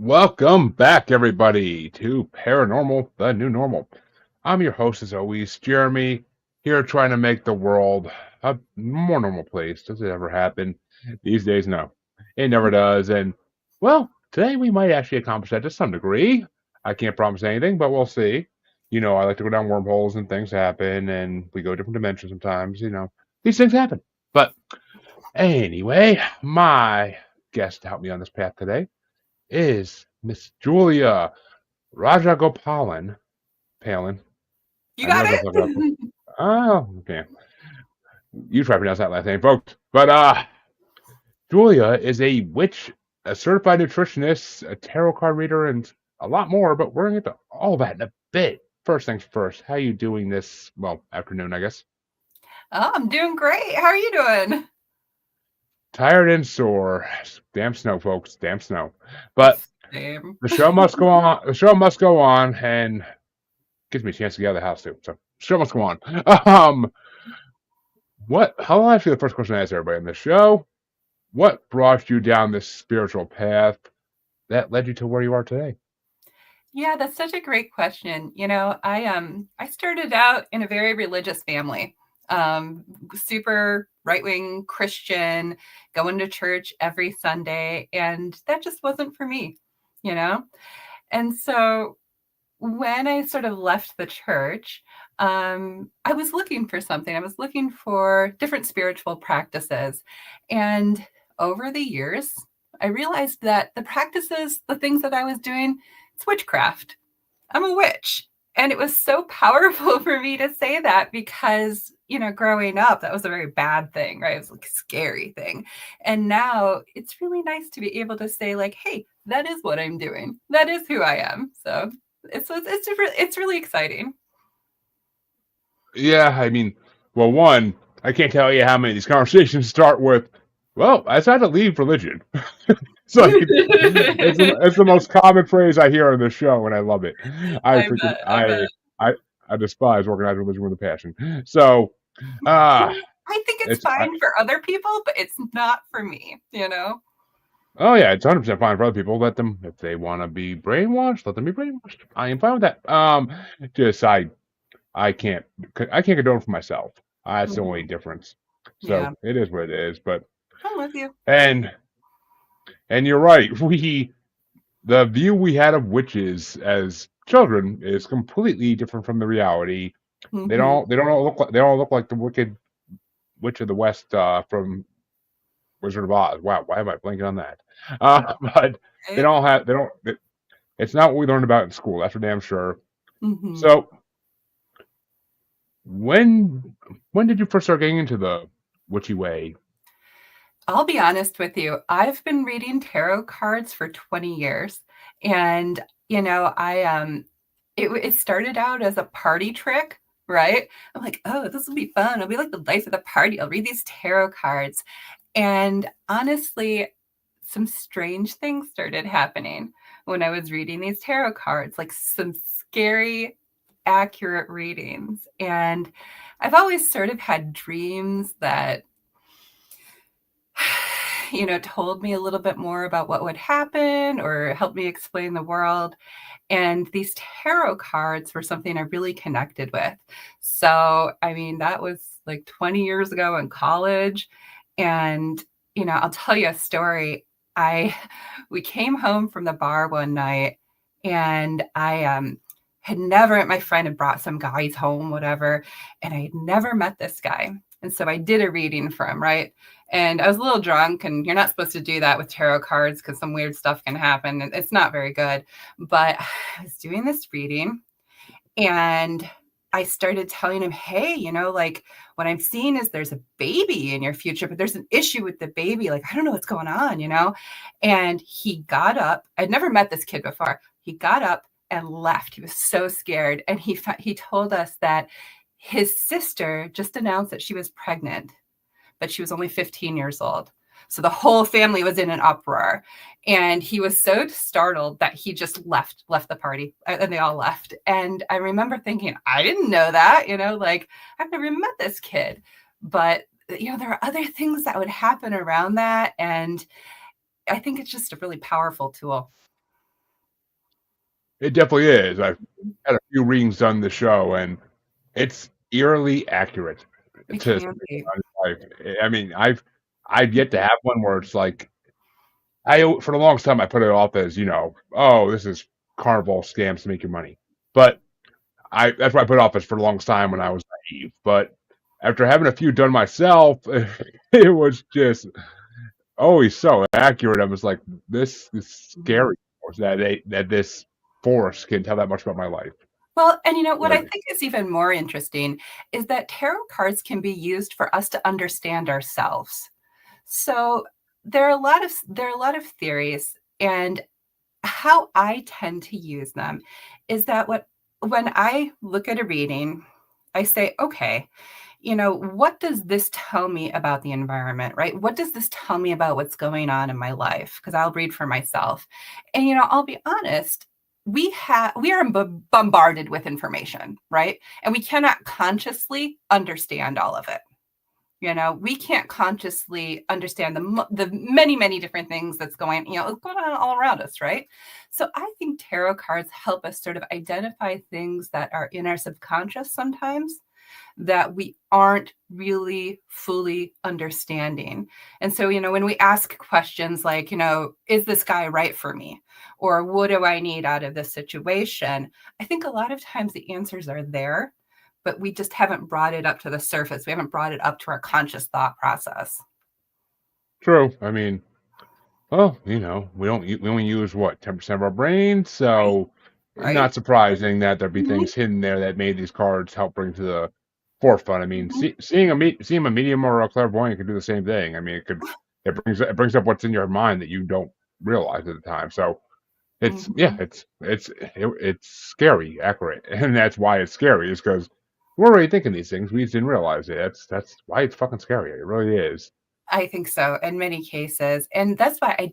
Welcome back, everybody, to Paranormal, the New Normal. I'm your host, as always, Jeremy, here trying to make the world a more normal place. Does it ever happen? These days, no. It never does. And, well, today we might actually accomplish that to some degree. I can't promise anything, but we'll see. I like to go down wormholes and things happen, and we go different dimensions sometimes. These things happen. But anyway, my guest to help me on this path today is Miss Julia Rajagopalan. Palin. You I knew I got was going to look it up. it? Oh, okay. You try to pronounce that last name, folks. But Julia is a witch, a certified nutritionist, a tarot card reader, and a lot more. But we're going to get to all that in a bit. First things first. How you doing this? Well, afternoon, I guess. Oh, I'm doing great. How are you doing? Tired and sore. Damn snow, folks. Damn snow. But Same. the show must go on. The show must go on, and gives me a chance to get out of the house too. So show must go on. Um, How I feel the first question I ask everybody on this show. What brought you down this spiritual path that led you to where you are today? Yeah, that's such a great question. I started out in a very religious family. Super right-wing Christian, going to church every Sunday, and that just wasn't for me, you know? And so when I sort of left the church, I was looking for something. I was looking for different spiritual practices. And over the years, I realized that the things that I was doing, it's witchcraft. I'm a witch. And it was so powerful for me to say that because, growing up, that was a very bad thing, right? It was like a scary thing. And now it's really nice to be able to say, like, hey, that is what I'm doing. That is who I am. So it's really exciting. Yeah, I mean, well, one, I can't tell you how many of these conversations start with, well, I decided to leave religion. It's like it's the most common phrase I hear on the show, and I love it. I I freaking bet. I bet. I despise organized religion with a passion. So, uh I think it's it's I, fine for other people, but it's not for me. oh yeah, it's 100% fine for other people. Let them if they want to be brainwashed, let them be brainwashed. I am fine with that. Just I can't I can't condone for myself. That's the only Mhm. difference. So Yeah, it is what it is. But I'm with you. and and you're right. We the view we had of witches as children is completely different from the reality. Hmm. They don't look like the wicked witch of the West from Wizard of Oz. Wow, why am I blanking on that? But they don't. It's not what we learned about in school. That's for damn sure. Hmm. So when did you first start getting into the witchy way? I'll be honest with you. I've been reading tarot cards for 20 years. And, it started out as a party trick, right? I'm like, oh, this will be fun. I'll be like the life of the party. I'll read these tarot cards. And honestly, some strange things started happening when I was reading these tarot cards, like some scary, accurate readings. And I've always sort of had dreams that told me a little bit more about what would happen or helped me explain the world. And these tarot cards were something I really connected with. So, I mean, that was like 20 years ago in college. And, I'll tell you a story. I We came home from the bar one night and I had never my friend had brought some guys home, whatever, and I had never met this guy. And so I did a reading for him, right? And I was a little drunk, and you're not supposed to do that with tarot cards because some weird stuff can happen. It's not very good. But I was doing this reading and I started telling him, hey, like what I'm seeing is there's a baby in your future, but there's an issue with the baby. Like, I don't know what's going on. And he got up. I'd never met this kid before. He got up and left. He was so scared. And he told us that his sister just announced that she was pregnant, but she was only 15 years old. So the whole family was in an uproar. And he was so startled that he just left the party, and they all left. And I remember thinking, I didn't know that, like I've never met this kid. But, there are other things that would happen around that. And I think it's just a really powerful tool. It definitely is. I've had a few readings done the show, and it's eerily accurate It to can be. life. I mean, I've yet to have one where it's like for the longest time I put it off as oh, this is carnival scams to make your money, but I that's what I put it off as for the longest time when I was naive. But after having a few done myself, it was just always so accurate. I was like, this is Mhm. scary that this force can tell that much about my life. Well, and you know what I Like, think is even more interesting is that tarot cards can be used for us to understand ourselves. So there are a lot of theories, and how I tend to use them is that when I look at a reading, I say, okay, what does this tell me about the environment, right? What does this tell me about what's going on in my life? Because I'll read for myself. And I'll be honest, we are bombarded with information, right? And we cannot consciously understand all of it. We can't consciously understand the many, many different things that's going on all around us, right? So I think tarot cards help us sort of identify things that are in our subconscious sometimes that we aren't really fully understanding. And so, when we ask questions like, is this guy right for me? Or what do I need out of this situation? I think a lot of times the answers are there, but we just haven't brought it up to the surface. We haven't brought it up to our conscious thought process. true. I mean, well, we only use what 10% of our brain, Right. so Right. not surprising that there'd be Mhm. things hidden there that made these cards help bring to the forefront. I mean, Mhm. seeing a medium or a clairvoyant could do the same thing. I mean, it brings up what's in your mind that you don't realize at the time. So it's yeah, Mhm. it's scary, accurate, and that's why it's scary. Is because we're already thinking these things. We just didn't realize it. That's why it's fucking scary. It really is. I think so in many cases, and that's why I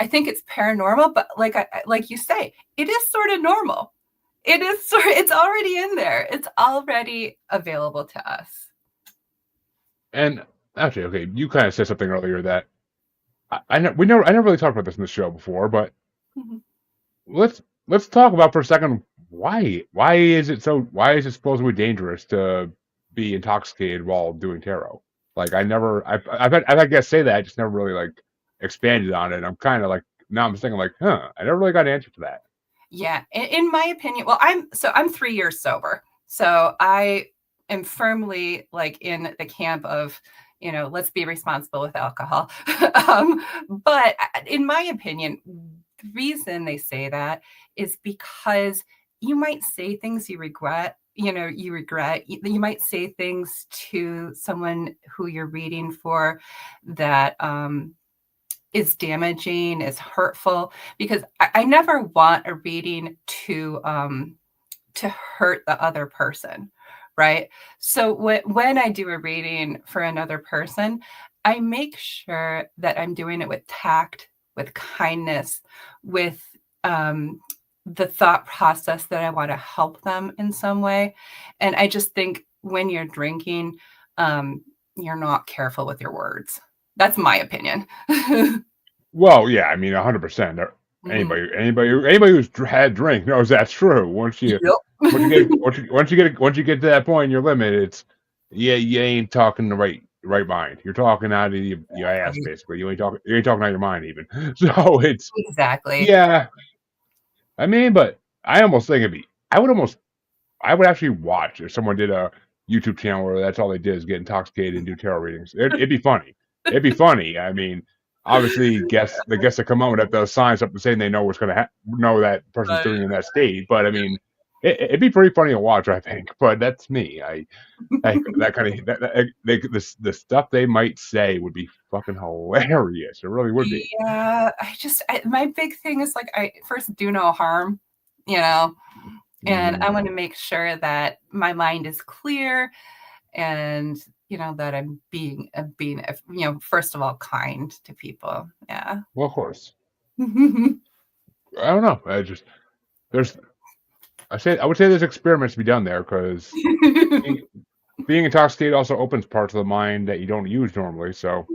think it's paranormal, but like you say, it is sort of normal. It's already in there. It's already available to us. And actually, okay, you kind of said something earlier that I never really talked about this in the show before, but Mhm. let's talk about for a second why is it supposedly dangerous to be intoxicated while doing tarot? Like I've had guests say that, I just never really like expanded on it. I'm kind of like now I'm thinking like, I never really got an answer for that. Yeah, in my opinion, well, I'm 3 years sober, so I am firmly like in the camp of let's be responsible with alcohol. But in my opinion, the reason they say that is because you might say things you regret. You might say things to someone who you're reading for that is damaging, is hurtful, because I never want a reading to hurt the other person, right? So when I do a reading for another person, I make sure that I'm doing it with tact, with kindness, with the thought process that I want to help them in some way. And I just think when you're drinking, you're not careful with your words. That's my opinion. Well, yeah, I mean, 100%. Mhm. Anybody who's had drink knows that's true. Yep. Once you get to that point in your limit, it's yeah, you ain't talking the right mind. You're talking out of your ass Exactly. basically. You ain't talking out of your mind even. So it's Exactly. yeah. I mean, but I almost think it'd be. I would actually watch if someone did a YouTube channel where that's all they did is get intoxicated and do tarot readings. It'd be funny. It'd be funny. I mean, obviously, the guests that come on would have to sign something saying they know what's going to know that person's Right. doing in that state. But I mean, it'd be pretty funny to watch, I think. But that's me. I that kind of the stuff they might say would be fucking hilarious. It really would be. Yeah, my big thing is like I first do no harm, you know, and Hmm. I want to make sure that my mind is clear and that I'm first of all kind to people. Yeah. Well, of course. I don't know. There's I would say there's experiments to be done there because being intoxicated also opens parts of the mind that you don't use normally. So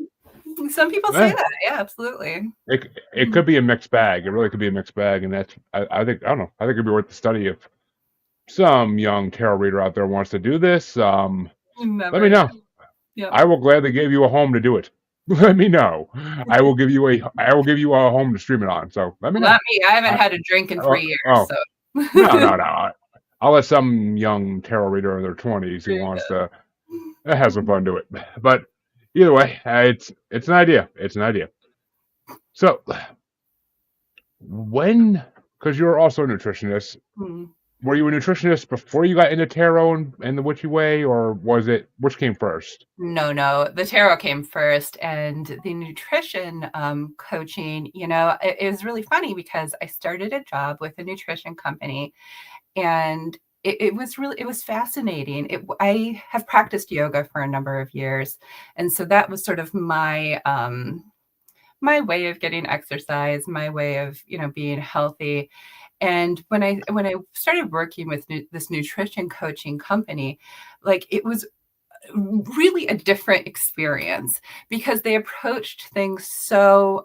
Some people say Eh, that. Yeah, absolutely. it could be a mixed bag. It really could be a mixed bag, and that's I think I don't know. I think it'd be worth the study if some young tarot reader out there wants to do this. You Let me never know. know. Yep. I will gladly give you a home to do it. Let me know. I will give you a home to stream it on. So let me Well, know. not me. I haven't I, had a drink in oh, 3 years, oh so no no no. I'll let some young tarot reader in their 20s who there you wants go. to have some fun do it. But either way, it's an idea. It's an idea. So when, because you're also a nutritionist, Hmm. were you a nutritionist before you got into tarot and the witchy way, or was it which came first? No, no, the tarot came first, and the nutrition coaching. It was really funny because I started a job with a nutrition company, and it was fascinating. I have practiced yoga for a number of years, and so that was sort of my way of getting exercise, my way of being healthy. And when I started working with this nutrition coaching company, like it was really a different experience because they approached things so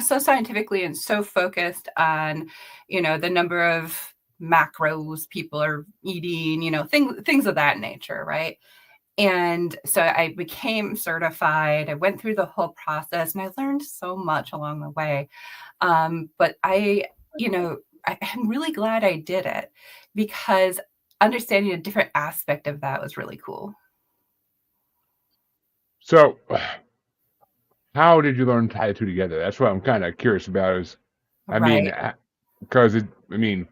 so scientifically and so focused on the number of macros people are eating, things of that nature, right? And so I became certified. I went through the whole process and I learned so much along the way. But I'm really glad I did it because understanding a different aspect of that was really cool. So how did you learn to tie the two together? That's what I'm kind of curious about. Is I mean, Right. because I mean,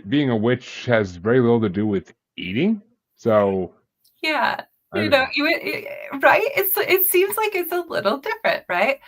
being a witch has very little to do with eating. So Yeah. I, Right? It seems like it's a little different, right?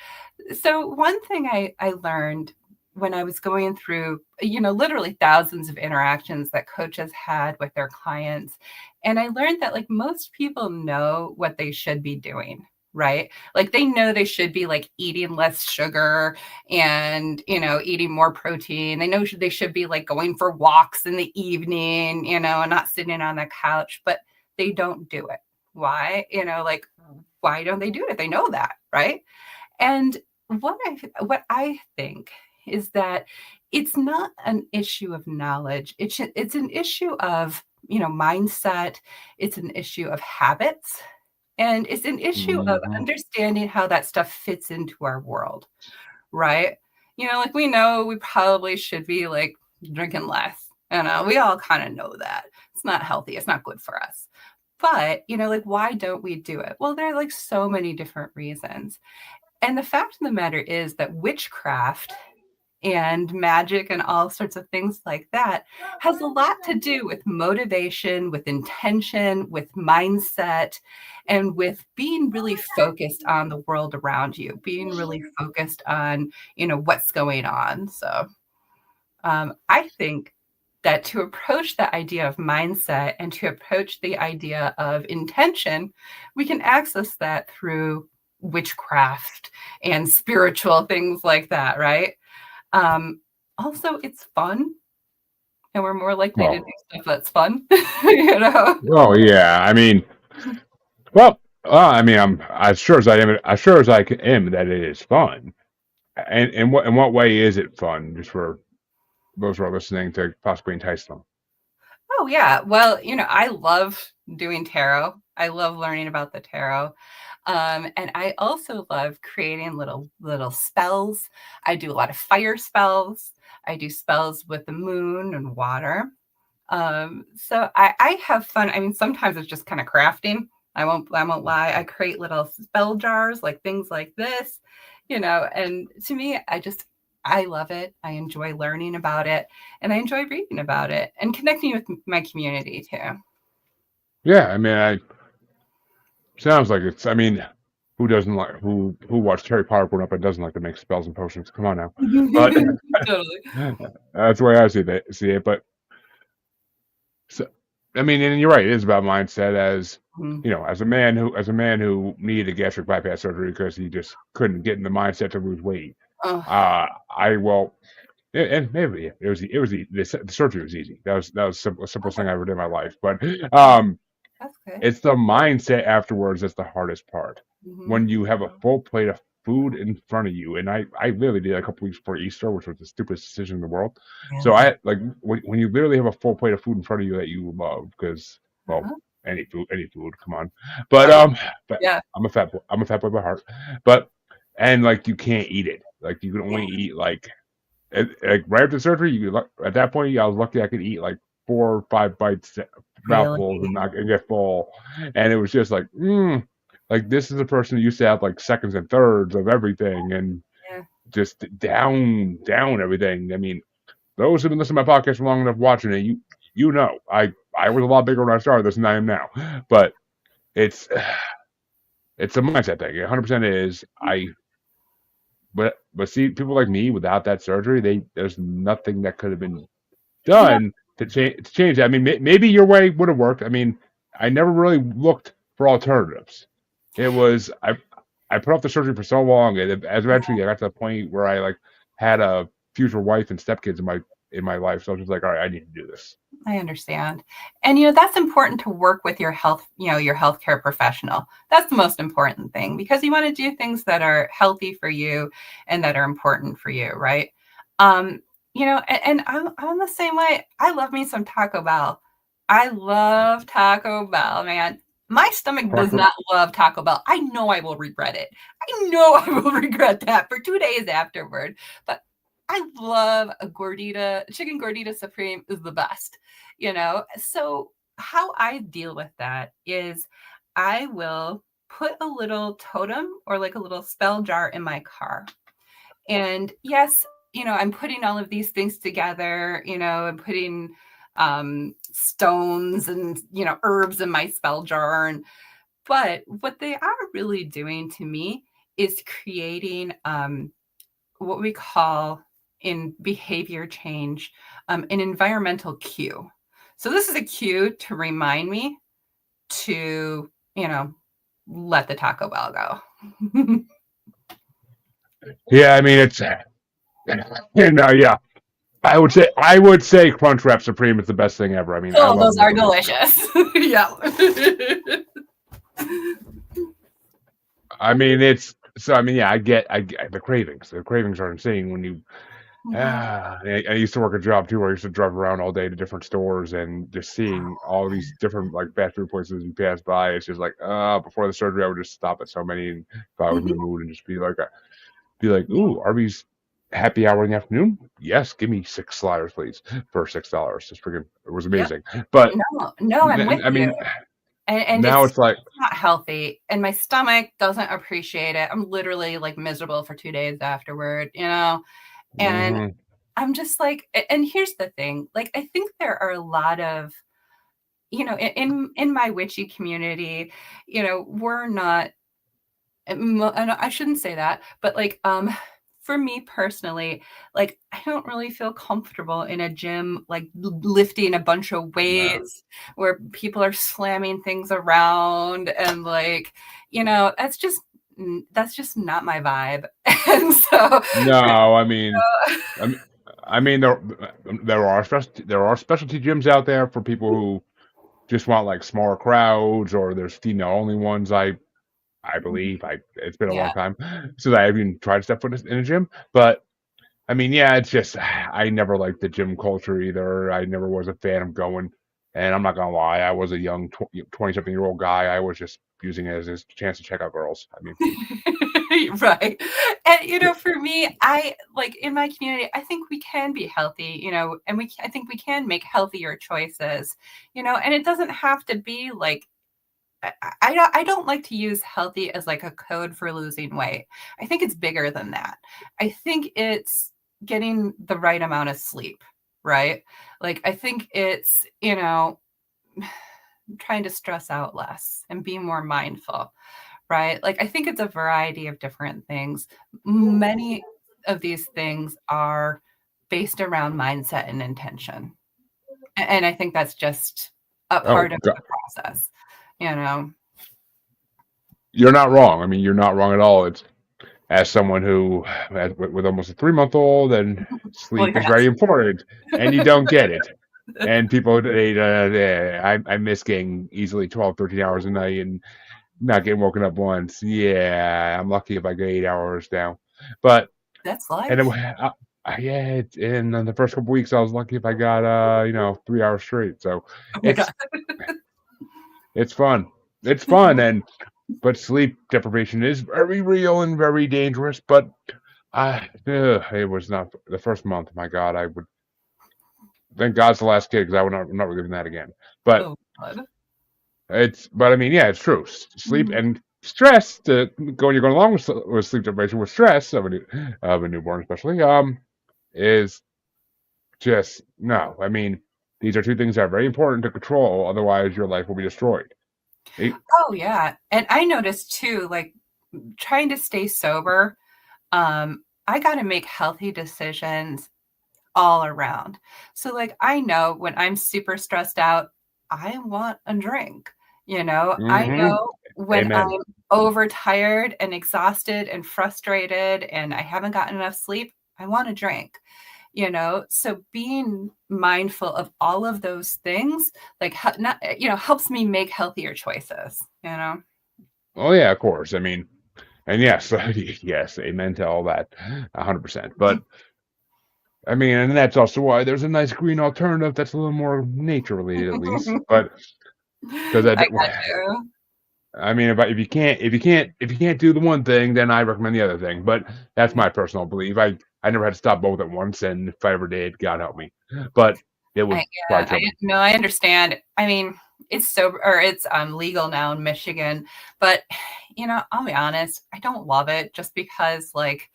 So one thing I learned when I was going through, literally thousands of interactions that coaches had with their clients, and I learned that like most people know what they should be doing, right? Like they know they should be like eating less sugar and, eating more protein. They know they should be like going for walks in the evening, and not sitting on the couch, but they don't do it. Why? Like why don't they do it? They know that, right? And what I think is that it's not an issue of knowledge. It's an issue of mindset. It's an issue of habits, and it's an issue of mhm. understanding how that stuff fits into our world, right? Like we know we probably should be like drinking less. We all kind of know that it's not healthy. It's not good for us. But like why don't we do it? Well, there are like so many different reasons. And the fact of the matter is that witchcraft and magic and all sorts of things like that has a lot to do with motivation, with intention, with mindset, and with being really focused on the world around you, being really focused on, what's going on. So I think that to approach the idea of mindset and to approach the idea of intention, we can access that through witchcraft and spiritual things like that, right? Um, Also, it's fun, and we're more likely to do Well, stuff that's fun, you know? oh yeah. I mean, I mean, I'm as sure as I am. As sure as am that it is fun. And in what way is it fun? Just for those who are listening to possibly entice them. Oh, yeah. Well, I love doing tarot. I love learning about the tarot. And I also love creating little spells. I do a lot of fire spells. I do spells with the moon and water. So I have fun. I mean, sometimes it's just kind of crafting. I won't lie. I create little spell jars, like things like this, and to me, I love it. I enjoy learning about it and I enjoy reading about it and connecting with my community too. Yeah, I mean, I sounds like it's. I mean, who doesn't like who watched Harry Potter growing up and doesn't like to make spells and potions? Come on now, but Totally. that's the way I see it. But so, I mean, and you're right. It is about mindset. As Mhm. as a man who needed a gastric bypass surgery because he just couldn't get in the mindset to lose weight. Oh, I well, and maybe it was the surgery was easy. That was the simplest thing I ever did in my life. But That's good. It's the mindset afterwards that's the hardest part. Hmm. When you have a full plate of food in front of you, and I literally did a couple weeks before Easter, which was the stupidest decision in the world. So Really? I like when you literally have a full plate of food in front of you that you love, because well, Uh-huh. any food, come on. But Right. but Yeah. I'm a fat boy by heart. But and like you can't eat it. Like you can only eat like right after surgery, at that point, I was lucky I could eat like 4 or 5 bites, Really? mouthfuls, and not and get full. And it was just like this is a person who used to have like seconds and thirds of everything, and Yeah. just down everything. I mean, those who've been listening to my podcast for long enough watching it, you know, I was a lot bigger when I started this than I am now, but it's it's a mindset thing. 100% is I but see people like me without that surgery, there's nothing that could have been Yeah, done to change that. I mean, maybe your way would have worked. I mean, I never really looked for alternatives. It was I put off the surgery for so long, and as eventually I got to the point where I like had a future wife and stepkids in my life. So I was just like, all right, I need to do this. I understand. And that's important to work with your health, your healthcare professional. That's the most important thing because you want to do things that are healthy for you and that are important for you, right? Um, and I'm the same way. I love me some Taco Bell. I love Taco Bell, man. My stomach does Taco, not love Taco Bell. I know I will regret it. I know I will regret that for 2 days afterward. But I love a gordita. Chicken gordita supreme is the best. So how I deal with that is I will put a little totem or like a little spell jar in my car. And yes, I'm putting all of these things together, I'm putting stones and herbs in my spell jar. But what they are really doing to me is creating what we call in behavior change an environmental cue. So this is a cue to remind me to, let the Taco Bell go. yeah, I mean it's yeah. I would say Crunchwrap Supreme is the best thing ever. I mean, I Oh, love those me are some. delicious. Yeah. I mean, it's so. I mean, yeah, I get the cravings. The cravings are insane when you. Mhm. I used to work a job too where I used to drive around all day to different stores and just seeing all these different like fast food places you pass by. It's just like, before the surgery, I would just stop at so many and if I was in the Mhm. mood and just be like, ooh, Arby's happy hour in the afternoon? Yes, give me 6 sliders, please, for $6. Just freaking, it was Yep. amazing. But No, no, I'm with I you. mean, And now it's it's like, not healthy. And my stomach doesn't appreciate it. I'm literally like miserable for 2 days afterward. And mhm, I'm just like, and here's the thing, like, I think there are a lot of, in my witchy community, we're not, and I shouldn't say that, but like, for me personally, like, I don't really feel comfortable in a gym, like lifting a bunch of no, weights where people are slamming things around and like, that's just not my vibe. And so, no, I mean, I mean there are specialty gyms out there for people who just want like smaller crowds, or there's female only ones. I believe it's been a long yeah. time since I even tried to step foot in a gym, but I mean, yeah, it's just I never liked the gym culture either. I never was a fan of going, and I'm not gonna lie, I was a young 20-something-year-old guy. I was just using it as a chance to check out girls. I mean, Right. And for me, I like in my community, I think we can be healthy, and I think we can make healthier choices, and it doesn't have to be like I don't like to use healthy as like a code for losing weight. I think it's bigger than that. I think it's getting the right amount of sleep, right? Like I think it's, trying to stress out less and be more mindful, right? Like, I think it's a variety of different things. Many of these things are based around mindset and intention. And I think that's just a oh, part of God, the process, you know? you're not wrong. I mean, you're not wrong at all. It's as someone who with almost a 3-month old, and Well, sleep you're is very important, and you don't get it. And people, I miss getting easily 12, 13 hours a night and not getting woken up once. Yeah, I'm lucky if I get 8 hours now. But, That's and it, life. yeah, in the first couple weeks, I was lucky if I got, 3 hours straight. So Oh my God. it's, it's fun. It's fun. But sleep deprivation is very real and very dangerous. But it was not the first month. My God, I would thank God's the last kid because I'm not reliving that again. But Oh God. but I mean, yeah, it's true. Sleep Mhm. and stress to go when you're going along with sleep deprivation with stress of a newborn, especially, is just no. I mean, these are two things that are very important to control. Otherwise, your life will be destroyed. It, Oh yeah. And I noticed too, like trying to stay sober, I got to make healthy decisions all around. So like I know when I'm super stressed out, I want a drink. I hmm know when Amen. I'm overtired and exhausted and frustrated and I haven't gotten enough sleep, I want a drink. So being mindful of all of those things like not helps me make healthier choices. Oh yeah, of course. I mean, and yes, yes, amen to all that, 100%. But I mean, and that's also why there's a nice green alternative that's a little more nature related, at least. But because I got you. I mean, if you can't do the one thing, then I recommend the other thing. But that's Yeah. my personal belief. I never had to stop both at once, and if I ever did, God help me. But it would Yeah, probably kill me. no, I understand. I mean, it's legal now in Michigan, but I'll be honest, I don't love it just because like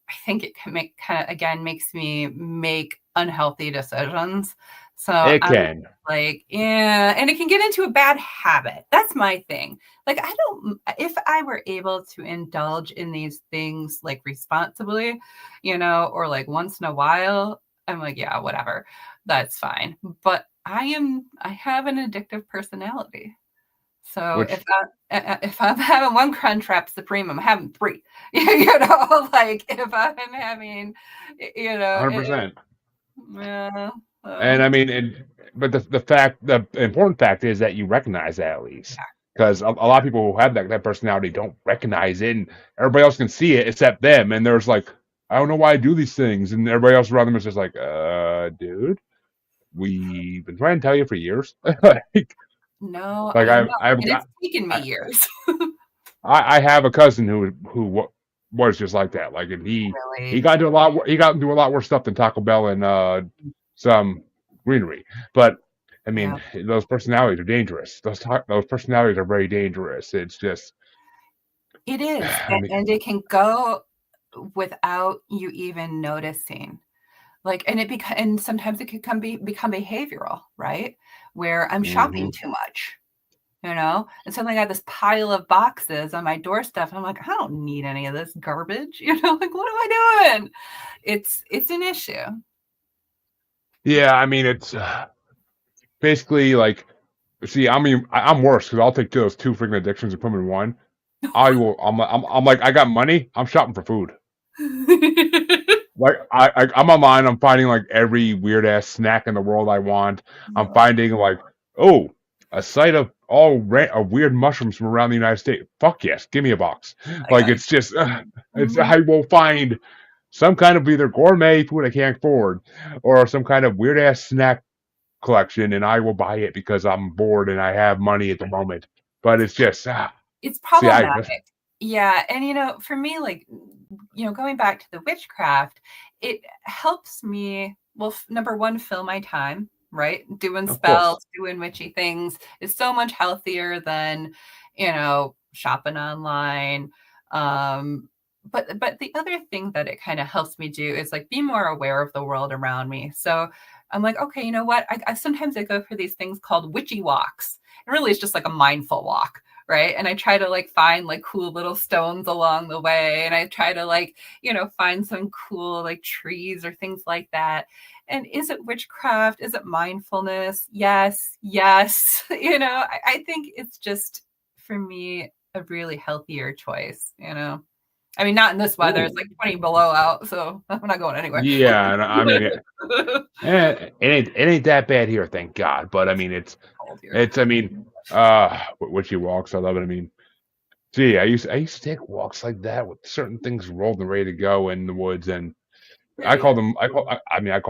I think it can make kind of again makes me make unhealthy decisions. So It I'm can. like, yeah, and it can get into a bad habit. That's my thing. Like I don't if I were able to indulge in these things like responsibly, or like once in a while, I'm like, yeah, whatever. That's fine. But I have an addictive personality. So Which if I'm having one Crunchwrap Supreme, I'm having three. Like if I'm having, it, 100%. yeah. And So I mean, but the important fact is that you recognize that at least, yeah, because a lot of people who have that personality don't recognize it, and everybody else can see it except them, and there's like, I don't know why I do these things, and everybody else around them is just like, dude, we've been trying to tell you for years. like, no, like I know, I have and it's taken me I, years. I have a cousin who was just like that. Like, and he Really, got into a lot. He got into a lot worse stuff than Taco Bell and some greenery. But I yeah, mean, those personalities are dangerous. Those personalities are very dangerous. It's just, it is, I mean, and it can go without you even noticing. Like, and sometimes it can become behavioral, right? Where I'm shopping hmm too much. And suddenly I got this pile of boxes on my doorstep. I'm like, I don't need any of this garbage. Like what am I doing? It's an issue. yeah. I mean, it's basically like, see, I'm worse because I'll take those two freaking addictions and put them in one. I will. I'm like, I got money. I'm shopping for food. Like I'm online. I'm finding like every weird ass snack in the world I want. I'm No, finding like, oh, a site of of weird mushrooms from around the United States. Fuck yes, give me a box. I Like got it's just, it's mhm. I will find some kind of either gourmet food I can't afford, or some kind of weird ass snack collection, and I will buy it because I'm bored and I have money at the moment. But it's just, It's see, problematic. Yeah, and for me, like, going back to the witchcraft, it helps me, well, number one, fill my time, right? Doing of course, spells, doing witchy things is so much healthier than, shopping online. But the other thing that it kind of helps me do is like be more aware of the world around me. So I'm like, okay, you know what? I sometimes I go for these things called witchy walks. And really, it's just like a mindful walk, right? And I try to like find like cool little stones along the way, and I try to like find some cool like trees or things like that. And is it witchcraft? Is it mindfulness? Yes, yes. I think it's just for me a really healthier choice. I mean, not in this weather. It's Ooh, like 20 below out, so I'm not going anywhere. yeah, and I mean, it ain't that bad here, thank God. But I mean, Cold here. it's I mean, witchy walks, I love it. I mean, gee, I used to take walks like that with certain things rolled and ready to go in the woods, and Yeah, I yeah. call them I call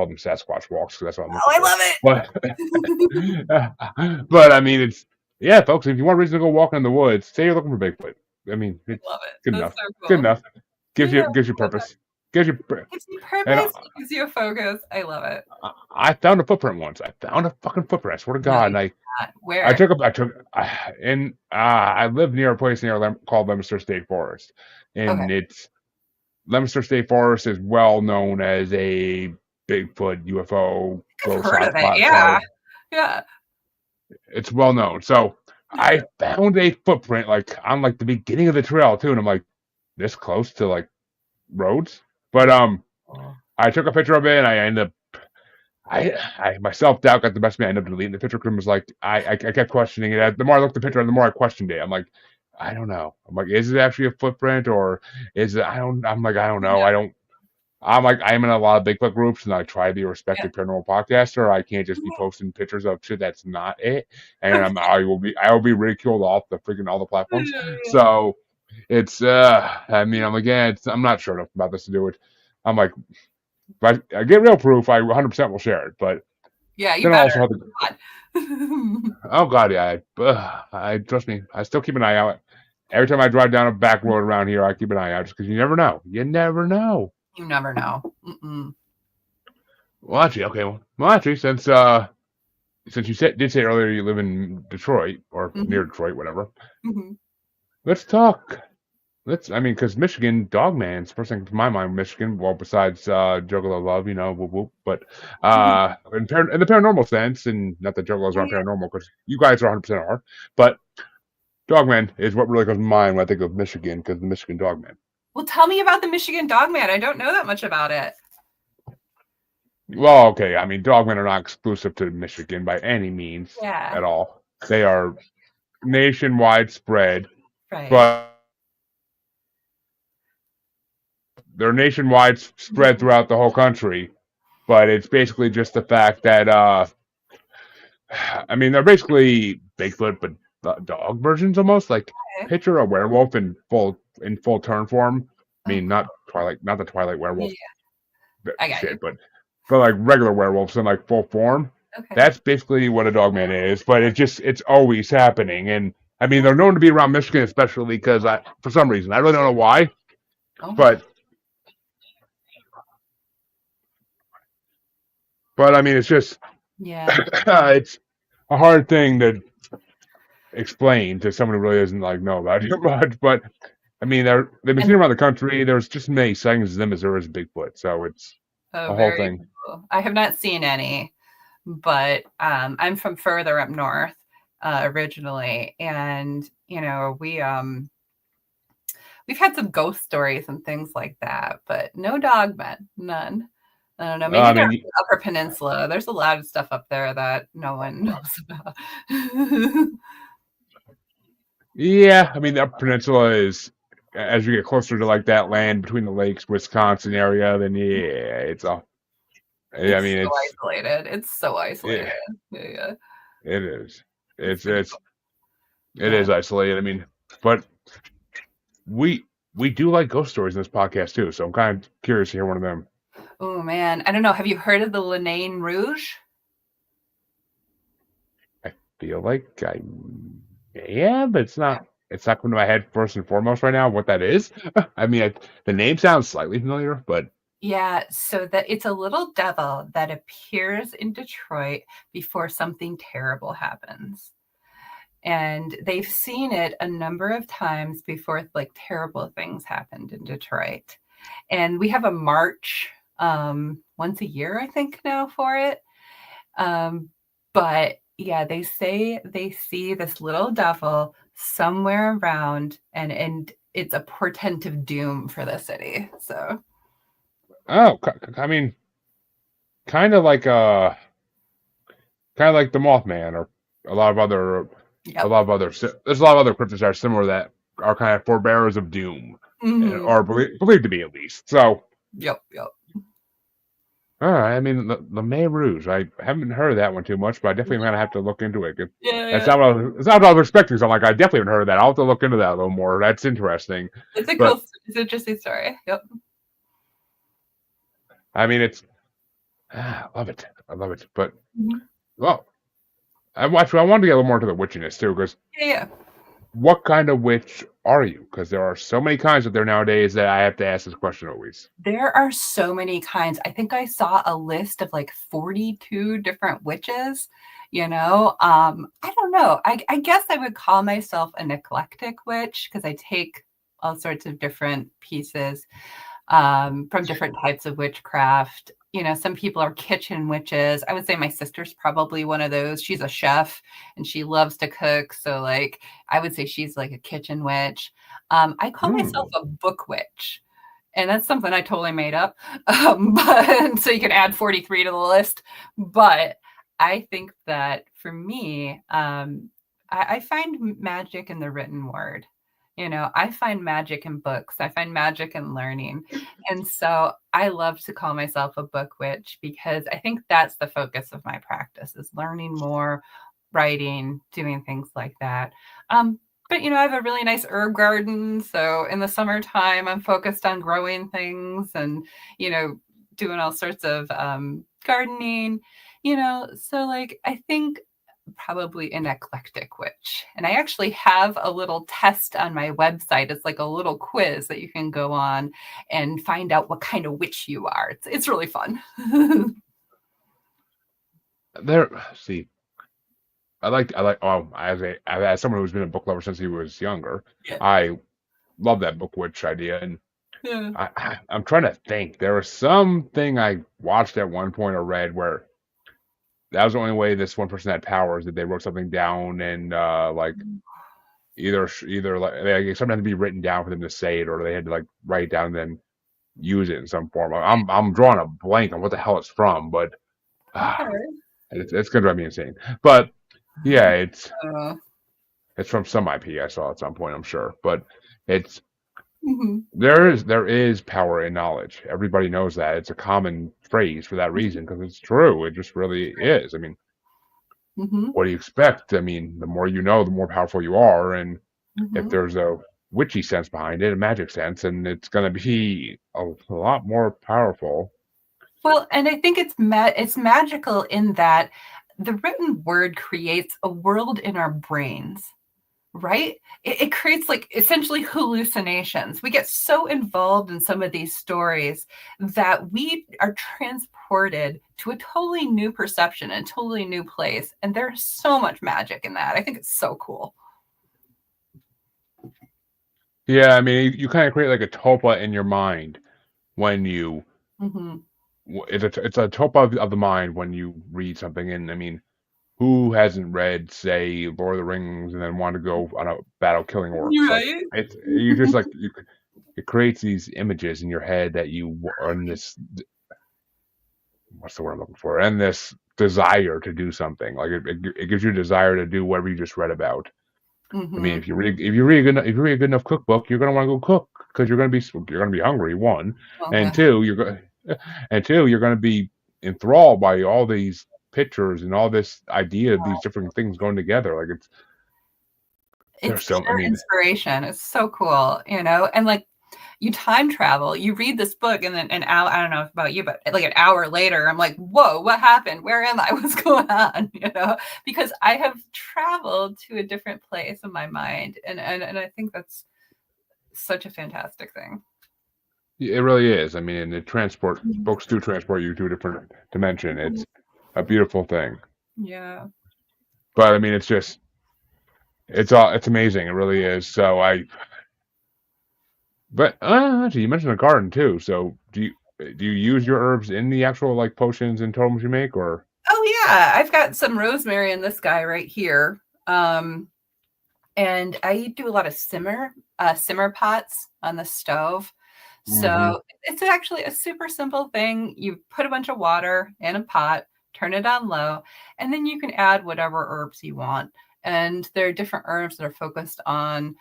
them Sasquatch walks because that's what I'm Oh, looking I for. love it. But but I mean, it's yeah, folks. If you want a reason to go walking in the woods, say you're looking for Bigfoot. I mean, I it's love it. good That's enough. so Good cool. enough. Gives Yeah, you gives you purpose. Gives you gives you and purpose. It gives you a focus. I love it. I found a footprint once. I found a fucking footprint. I swear to No, God. you And not. I Where? took up I took and I live near a place near called Leominster State Forest, Okay. and it's Leominster State Forest is well known as a Bigfoot UFO I've ghost heard of it. hotspot. Yeah. Yeah. It's well known. So I found a footprint like on like the beginning of the trail too, and I'm like this close to like roads. But Oh, I took a picture of it, and I ended up I my self doubt got the best of me. I ended up deleting the picture because it was like I kept questioning it. The more I looked at the picture, the more I questioned it. I'm like, I don't know. I'm like, is it actually a footprint or is it? I don't. I'm like, I don't know. yeah. I don't. I'm like, I'm in a lot of Bigfoot groups, and I try to be a Yeah. respected paranormal podcaster. I can't just be posting pictures of shit that's not it, and I will be ridiculed off the freaking all the platforms. Yeah. So it's I mean, I'm like, yeah, I'm not sure enough about this to do it. I'm like, if I get real proof, I 100% will share it. But Yeah, you then I better. also have the God. oh God, yeah, I trust me. I still keep an eye out. Every time I drive down a back road around here, I keep an eye out just because you never know. You never know. You never know. Mm-mm. Well, actually, okay. Well, actually, since you did say earlier you live in Detroit or Hmm. near Detroit, whatever. Hmm. Let's talk. I mean, because Michigan, Dogman's first thing to my mind, Michigan. Well, besides Juggalo Love, whoop whoop. But in the paranormal sense, and not that Juggalos Oh, aren't yeah. paranormal, because you guys are 100% are, but Dogman is what really comes to mind when I think of Michigan, because the Michigan Dogman. Well, tell me about the Michigan Dogman. I don't know that much about it. Well, okay, I mean, Dogmen are not exclusive to Michigan by any means Yeah. at all. They are nationwide spread, Right. but they're nationwide spread Mhm. throughout the whole country. But it's basically just the fact that, I mean, they're basically Bigfoot, but dog versions almost. Like Okay. picture a werewolf in full turn form. I Oh, mean, not the Twilight yeah, werewolf I got you. shit, but like regular werewolves in like full form. Okay. That's basically what a dogman is, but it's always happening. And I mean, they're known to be around Michigan, especially because for some reason, I really don't know why, Oh my. but I mean, it's just Yeah. it's a hard thing to explain to someone who really doesn't like know about it much. But I mean, they've been seen And around the country. There's just as many sightings of them as there is Bigfoot, so it's oh, a whole very thing. cool. I have not seen any, but I'm from further up north originally, and we've had some ghost stories and things like that, but no dogmen, none. I don't know. Maybe I they're on mean, the Upper Peninsula. There's a lot of stuff up there that no one knows about. yeah, I mean, the Upper Peninsula is, as you get closer to like that land between the lakes, Wisconsin area, then yeah, I It's mean, so isolated. It's so isolated. yeah, Yeah, it is. it's It's pretty it's cool. it Yeah. is isolated. I mean, but we do like ghost stories in this podcast too, so I'm kind of curious to hear one of them. Oh man, I don't know. Have you heard of the Lanane Rouge? I feel like yeah, but it's not coming to my head first and foremost right now what that is. I mean, the name sounds slightly familiar, but Yeah, so that it's a little devil that appears in Detroit before something terrible happens. And they've seen it a number of times before like terrible things happened in Detroit. And we have a march once a year, I think, now for it. Um, but yeah, they say they see this little devil somewhere around, and it's a portent of doom for the city. So oh, I mean, kind of like uh kind of like the Mothman or a lot of other a yep. lot of other there's a lot of other cryptids that are similar that are kind of forebearers of doom. Mhm. or believed to be at least. So, Yep, yep. I mean, the May Rouge. I haven't heard of that one too much, but I definitely gonna have to look into it. Yeah, That's yeah. not it's not what I was expecting. So, I'm like, I definitely haven't heard of that. I'll have to look into that a little more. That's interesting. It's a But it's an interesting story. Yep. I mean, I love it. I love it. But Mhm. well, I wanted to get a little more into the witchiness too, because Yeah, yeah. what kind of witch are you? Because there are so many kinds out there nowadays that I have to ask this question always. There are so many kinds. I think I saw a list of like 42 different witches, you know? I don't know. I guess I would call myself an eclectic witch because I take all sorts of different pieces from different types of witchcraft. You know, some people are kitchen witches. I would say my sister's probably one of those. She's a chef and she loves to cook. So, like, I would say she's like a kitchen witch. I call myself Hmm. a book witch. And that's something I totally made up. But so you can add 43 to the list. But I think that for me, I find magic in the written word. You know, I find magic in books. I find magic in learning. And so I love to call myself a book witch because I think that's the focus of my practice is learning more, writing, doing things like that. Um, but I have a really nice herb garden. So in the summertime, I'm focused on growing things and, you know, doing all sorts of gardening, So like, I think probably an eclectic witch. And I actually have a little test on my website. It's like a little quiz that you can go on and find out what kind of witch you are. It's really fun. There, see, as someone who's been a book lover since he was younger, Yeah. I love that book witch idea. And Yeah. I'm trying to think. There was something I watched at one point or read where that was the only way this one person had powers that they wrote something down and like either like something had to be written down for them to say it, or they had to like write it down and then use it in some form. I'm drawing a blank on what the hell it's from, but Okay. ah, it's gonna drive me insane. But yeah, Uh, it's from some IP I saw at some point, I'm sure. But it's mhm. there is power in knowledge. Everybody knows that. It's a common phrase for that reason because it's true. It just really is. I mean, Mhm. what do you expect? I mean, the more you know, the more powerful you are. And if Mhm. there's a witchy sense behind it, a magic sense, and it's going to be a lot more powerful. Well, and I think it's magical in that the written word creates a world in our brains, right? It creates like essentially hallucinations. We get so involved in some of these stories that we are transported to a totally new perception, a totally new place. And there's so much magic in that. I think it's so cool. Yeah, I mean, you kind of create like a tulpa in your mind when you. Mm-hmm. It's a tulpa of the mind when you read something. And I mean, who hasn't read, say, Lord of the Rings and then want to go on a battle killing orcs? Like Right. it's you just like you. It creates these images in your head that you are in this what's the word I'm looking for? And this desire to do something. Like it gives you a desire to do whatever you just read about. I mean, Mm-hmm. if you read a good enough cookbook, you're gonna want to go cook because you're gonna be hungry. One, and Okay. two, you're gonna be enthralled by all these pictures and all this idea of these different things going together. Like It's there's so. I pure mean, inspiration. It's so cool, and like you time travel, you read this book, and then an hour, I don't know about you, but like an hour later, I'm like, whoa, what happened? Where am I? What's going on? Because I have traveled to a different place in my mind. And I think that's such a fantastic thing. it really is. I mean, and it transport books do transport you to a different dimension. It's a beautiful thing. Yeah. But I mean, it's amazing. It really is. So but actually, you mentioned a garden too. So do you use your herbs in the actual like potions and totems you make, or? Oh yeah, I've got some rosemary in this guy right here. And I do a lot of simmer pots on the stove. Hmm. So it's actually a super simple thing. You put a bunch of water in a pot, turn it on low, and then you can add whatever herbs you want. And there are different herbs that are focused on,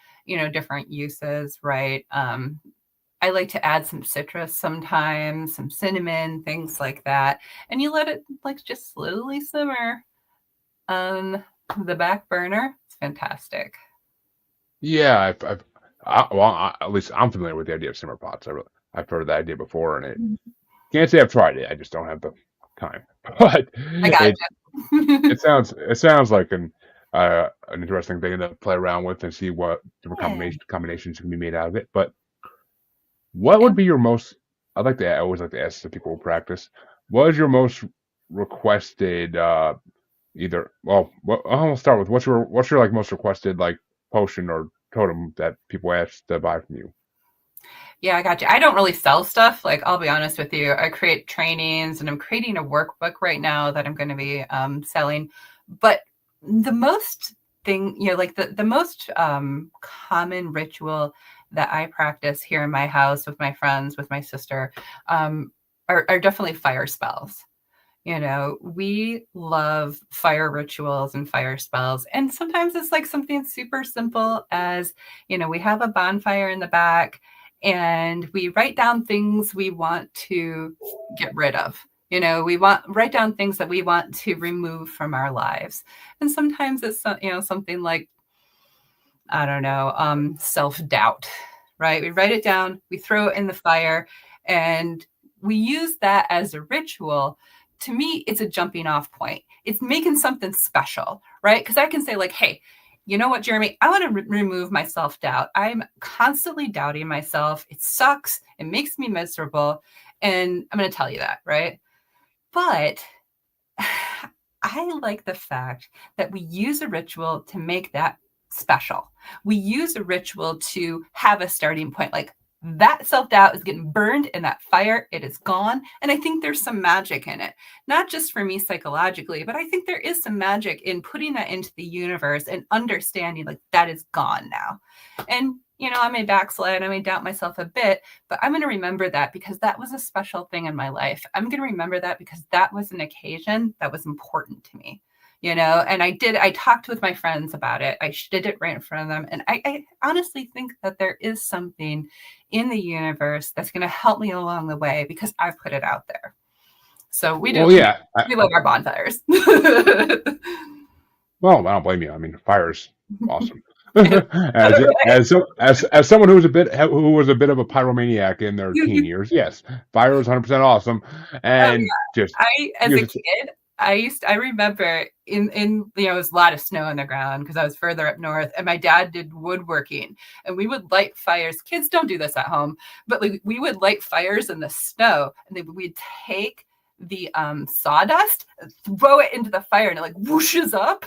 different uses, right? I like to add some citrus sometimes, some cinnamon, things like that. And you let it like just slowly simmer on the back burner. It's fantastic. Yeah, at least I'm familiar with the idea of simmer pots. I've heard that idea before, and it can't say I've tried it. I just don't have the time. But I got it you. it sounds like an interesting thing to play around with and see what different Yeah. combinations can be made out of it. But what would And be your most? I always like to ask the people who practice. What is your most requested? Either I'll start with what's your like most requested like potion or totem that people ask to buy from you. yeah, I got you. I don't really sell stuff. Like, I'll be honest with you. I create trainings and I'm creating a workbook right now that I'm going to be selling. But the most like the most common ritual that I practice here in my house with my friends, with my sister, are definitely fire spells. We love fire rituals and fire spells. And sometimes it's like something super simple as, we have a bonfire in the back and we write down things we want to get rid of. We write down things that we want to remove from our lives. And sometimes it's, something like, I don't know, self-doubt, right? We write it down, we throw it in the fire, and we use that as a ritual. To me, it's a jumping off point. It's making something special, right? Because I can say, like, hey, you know what, Jeremy? I want to remove my self doubt. I'm constantly doubting myself. It sucks. It makes me miserable. And I'm going to tell you that, right? But I like the fact that we use a ritual to make that special. We use a ritual to have a starting point. Like, that self doubt is getting burned in that fire. It is gone. And I think there's some magic in it, not just for me psychologically, but I think there is some magic in putting that into the universe and understanding like that is gone now. And, I may backslide, I may doubt myself a bit, but I'm going to remember that because that was a special thing in my life. I'm going to remember that because that was an occasion that was important to me. And I talked with my friends about it. I did it right in front of them. And I honestly think that there is something in the universe that's going to help me along the way because I've put it out there. So we do. Well, yeah. We love our bonfires. Well, I don't blame you. I mean, fire's awesome. As someone who was a bit of a pyromaniac in their teen years, yes, fire is 100% awesome, Oh and just yeah. As a use it. kid, I remember in there was a lot of snow on the ground because I was further up north and my dad did woodworking and we would light fires. Kids don't do this at home, but like we would light fires in the snow and then we'd take the sawdust, throw it into the fire and it like whooshes up.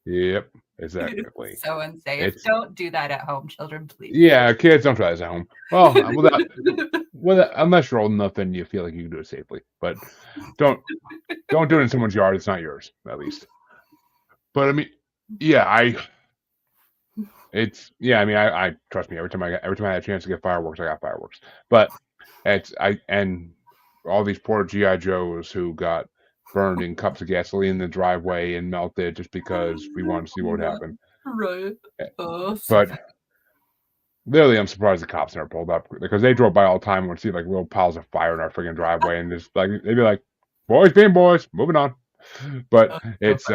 Yep, It's exactly. so unsafe. It's Don't do that at home, children, please. Yeah, kids don't try this at home. Well, unless you're old enough and you feel like you can do it safely, but don't don't do it in someone's yard. It's not yours, at least. But I mean, yeah, I mean, I trust me. Every time I had a chance to get fireworks, I got fireworks. But and all these poor GI Joes who got burned in cups of gasoline in the driveway and melted just because we wanted to see what would happen. Right. Oh, so But literally, I'm surprised the cops never pulled up because they drove by all the time and would see like little piles of fire in our freaking driveway and just like they'd be like, "Boys being boys, moving on." But so it's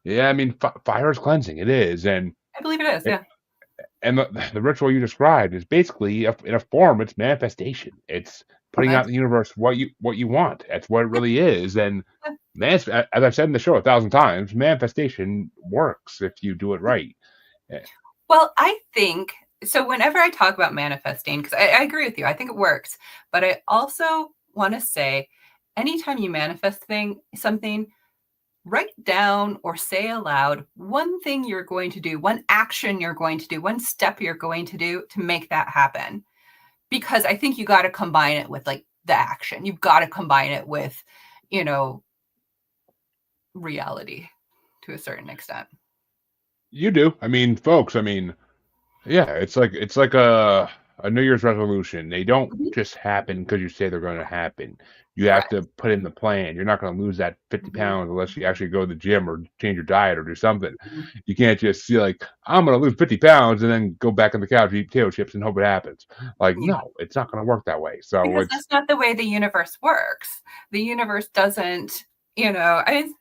yeah, I mean, fire is cleansing. It is, I believe it is, it, yeah. and the ritual you described is basically in a form. It's manifestation. It's putting out That's in the universe what you want. That's what it really is. And as I've said in the show 1,000 times, manifestation works if you do it right. Eh, well, I think so. Whenever I talk about manifesting, because I agree with you, I think it works. But I also want to say, anytime you manifest something, write down or say aloud one thing you're going to do, one action you're going to do, one step you're going to do to make that happen. Because I think you got to combine it with like the action. You've got to combine it with, you know, reality to a certain extent. You do. I mean, folks. I mean, yeah. It's like a New Year's resolution. They don't Mhm. just happen because you say they're going to happen. You have to Correct. put in the plan. You're not going to lose that 50 Mhm. pounds unless you actually go to the gym or change your diet or do something. Mhm. You can't just see like, I'm going to lose 50 pounds and then go back on the couch, eat potato chips and hope it happens. Like, Yeah, no, it's not going to work that way. So because it's, that's not the way the universe works. The universe doesn't, I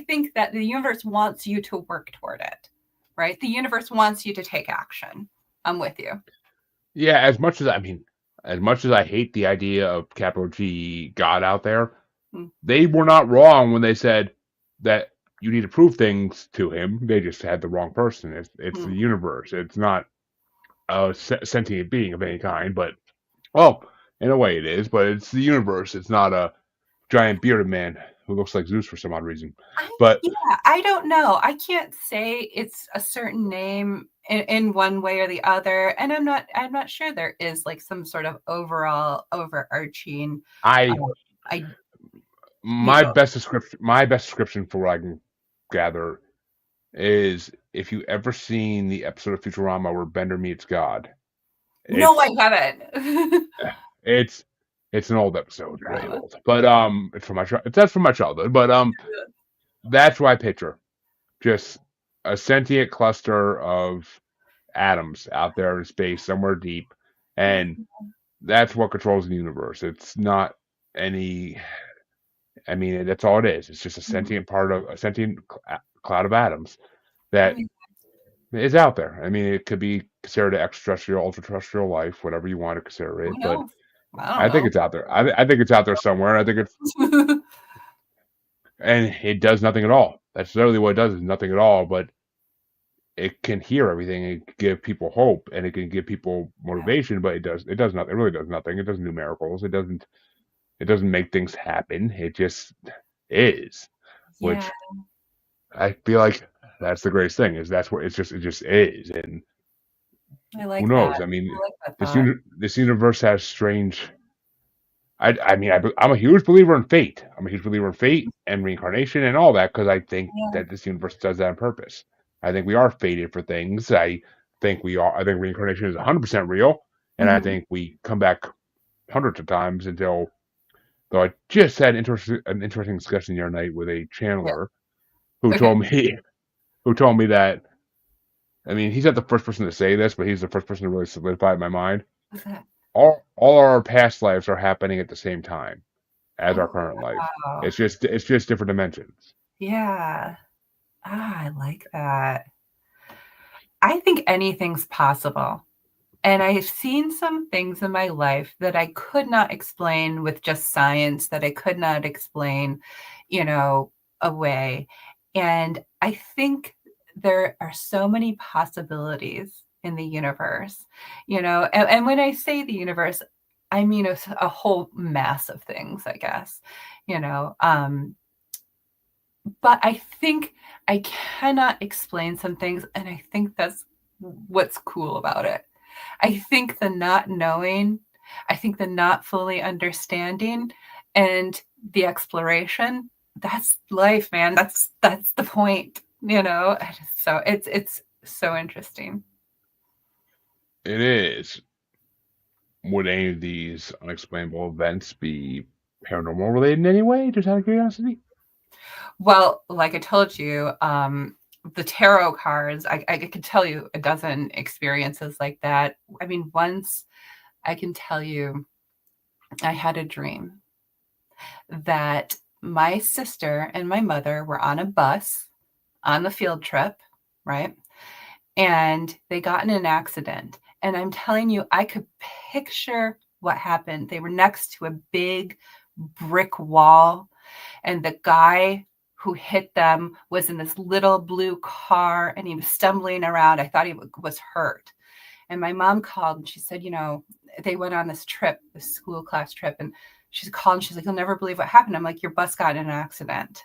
think that the universe wants you to work toward it, right? The universe wants you to take action. I'm with you. yeah, as much as I hate the idea of capital G God out there, Mm, they were not wrong when they said that you need to prove things to him. They just had the wrong person. It's the mm. universe. It's not a sentient being of any kind. But well, in a way it is. But it's the universe. It's not a giant bearded man who looks like Zeus for some odd reason. But Yeah, I don't know. I can't say it's a certain name in one way or the other, and I'm not sure there is like some sort of overall overarching I um, I my best description for what I can gather is if you ever seen the episode of Futurama where Bender meets God. No, I It's haven't. It's it's an old episode, really Drama. old. But that's from my childhood. But that's what I picture. Just a sentient cluster of atoms out there in space, somewhere deep, and that's what controls the universe. It's not any. I mean, that's all it is. It's just a Mhm. sentient part of a sentient cloud of atoms that is out there. I mean, it could be considered extraterrestrial, ultra-terrestrial life, whatever you want to consider Who it. But knows? I don't I think know. it's out there. I think it's out there somewhere. I think it's and it does nothing at all. That's literally what it does is nothing at all. But it can hear everything. It can give people hope and it can give people motivation. But it does not. It really does nothing. It doesn't do miracles. It doesn't make things happen. It just is, Yeah, which I feel like that's the greatest thing. Is that's what it just is. And I who like that. knows? I I mean, like that thought. this universe has strange. I'm a huge believer in fate. I'm a huge believer in fate and reincarnation and all that because I think Yeah. that this universe does that on purpose. I think we are fated for things. I think reincarnation is 100% real, and I Mhm. think we come back hundreds of times until. Though I just had an interesting discussion the other night with a Yeah. channeler who Okay. told me who told me that. I mean, he's not the first person to say this, but he's the first person to really solidify it in my mind. What's that? All our past lives are happening at the same time as our Oh, current life. wow. It's just different dimensions. Yeah. I like that. I think anything's possible. And I've seen some things in my life that I could not explain with just science, that I could not explain, away. And I think there are so many possibilities in the universe, and when I say the universe, I mean a whole mass of things, I guess, you know. But I think I cannot explain some things, and I think that's what's cool about it. I think the not knowing, I think the not fully understanding and the exploration, that's life, man. That's the point. So it's so interesting. It is. Would any of these unexplainable events be paranormal related in any way? Just out of curiosity. Well, like I told you, the tarot cards, I could tell you a dozen experiences like that. I mean, once I can tell you, I had a dream that my sister and my mother were on a bus on the field trip, right? And they got in an accident. And I'm telling you, I could picture what happened. They were next to a big brick wall, and the guy who hit them was in this little blue car and he was stumbling around. I thought he was hurt. And my mom called and she said, they went on this trip, this school class trip. And she's called and she's like, you'll never believe what happened. I'm like, your bus got in an accident.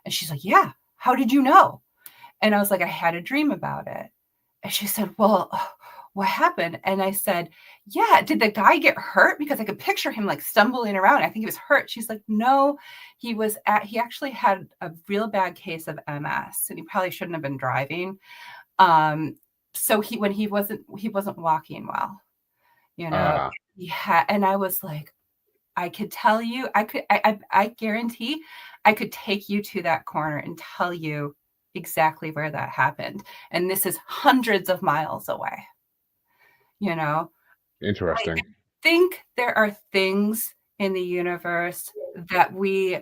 And she's like, yeah, how did you know? And I was like, I had a dream about it. And she said, well, what happened? And I said, yeah, did the guy get hurt? Because I could picture him like stumbling around. I think he was hurt. She's like, no, he actually had a real bad case of MS and he probably shouldn't have been driving. So he wasn't walking well. you know? Ah, Yeah, and I was like, I could tell you, I guarantee I could take you to that corner and tell you exactly where that happened. And this is hundreds of miles away, you know? I interesting. think there are things in the universe that we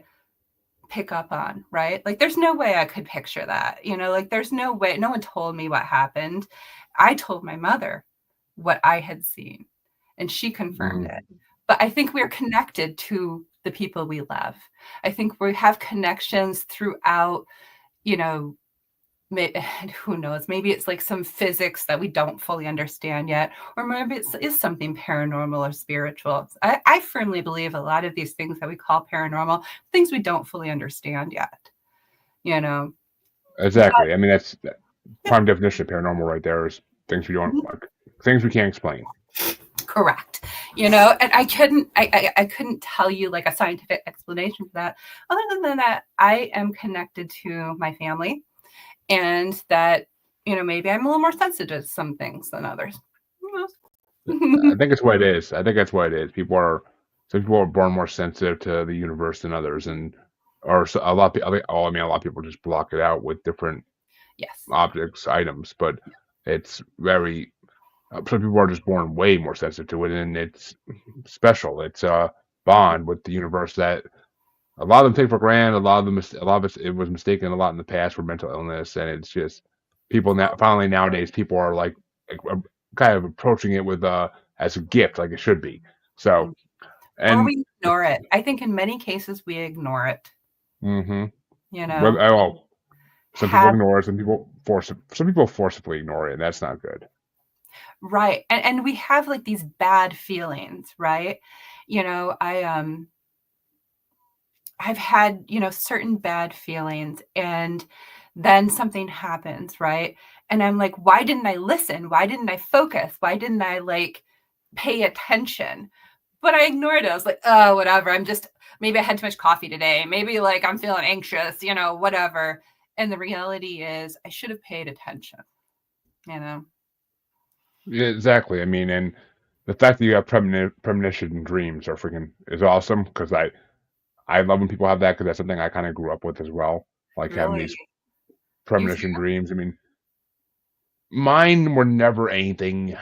pick up on, right? Like there's no way I could picture that. Like there's no way, no one told me what happened. I told my mother what I had seen and she confirmed Mm, it. But I think we're connected to the people we love. I think we have connections throughout, you know, who knows, maybe it's like some physics that we don't fully understand yet, or maybe it is something paranormal or spiritual. I firmly believe a lot of these things that we call paranormal, things we don't fully understand yet, you know. But exactly. I mean, that's yeah, prime definition of paranormal right there is things we don't like, things we can't explain. correct. And I couldn't tell you like a scientific explanation for that. Other than that, I am connected to my family, and that maybe I'm a little more sensitive to some things than others. Who I knows? think it's what it is. I think that's what it is. Some people are born more sensitive to the universe than others, and or so, a lot of people. I mean, a lot of people just block it out with different Yes. objects, items, but it's very. Some people are just born way more sensitive to it, and it's special. It's a Mhm. bond with the universe that a lot of them take for granted. A lot of it was mistaken a lot in the past for mental illness, and it's just people now. Finally, nowadays, people are kind of approaching it with as a gift, like it should be. So, Or and we ignore it. I think in many cases we ignore it, mm-hmm. you Well, know? some people Have ignore it. Some people forcibly ignore it, and that's not good. Right. And we have like these bad feelings, right? I've had, certain bad feelings, and then something happens, right? And I'm like, why didn't I listen? Why didn't I focus? Why didn't I like pay attention? But I ignored it. I was like, oh, whatever. Maybe I had too much coffee today. Maybe like I'm feeling anxious, whatever. And the reality is I should have paid attention, you know? Yeah, exactly. I mean, and the fact that you have premonition dreams are freaking is awesome because I love when people have that because that's something I kind of grew up with as well, like having Really? these You too? premonition dreams. I mean, mine were never anything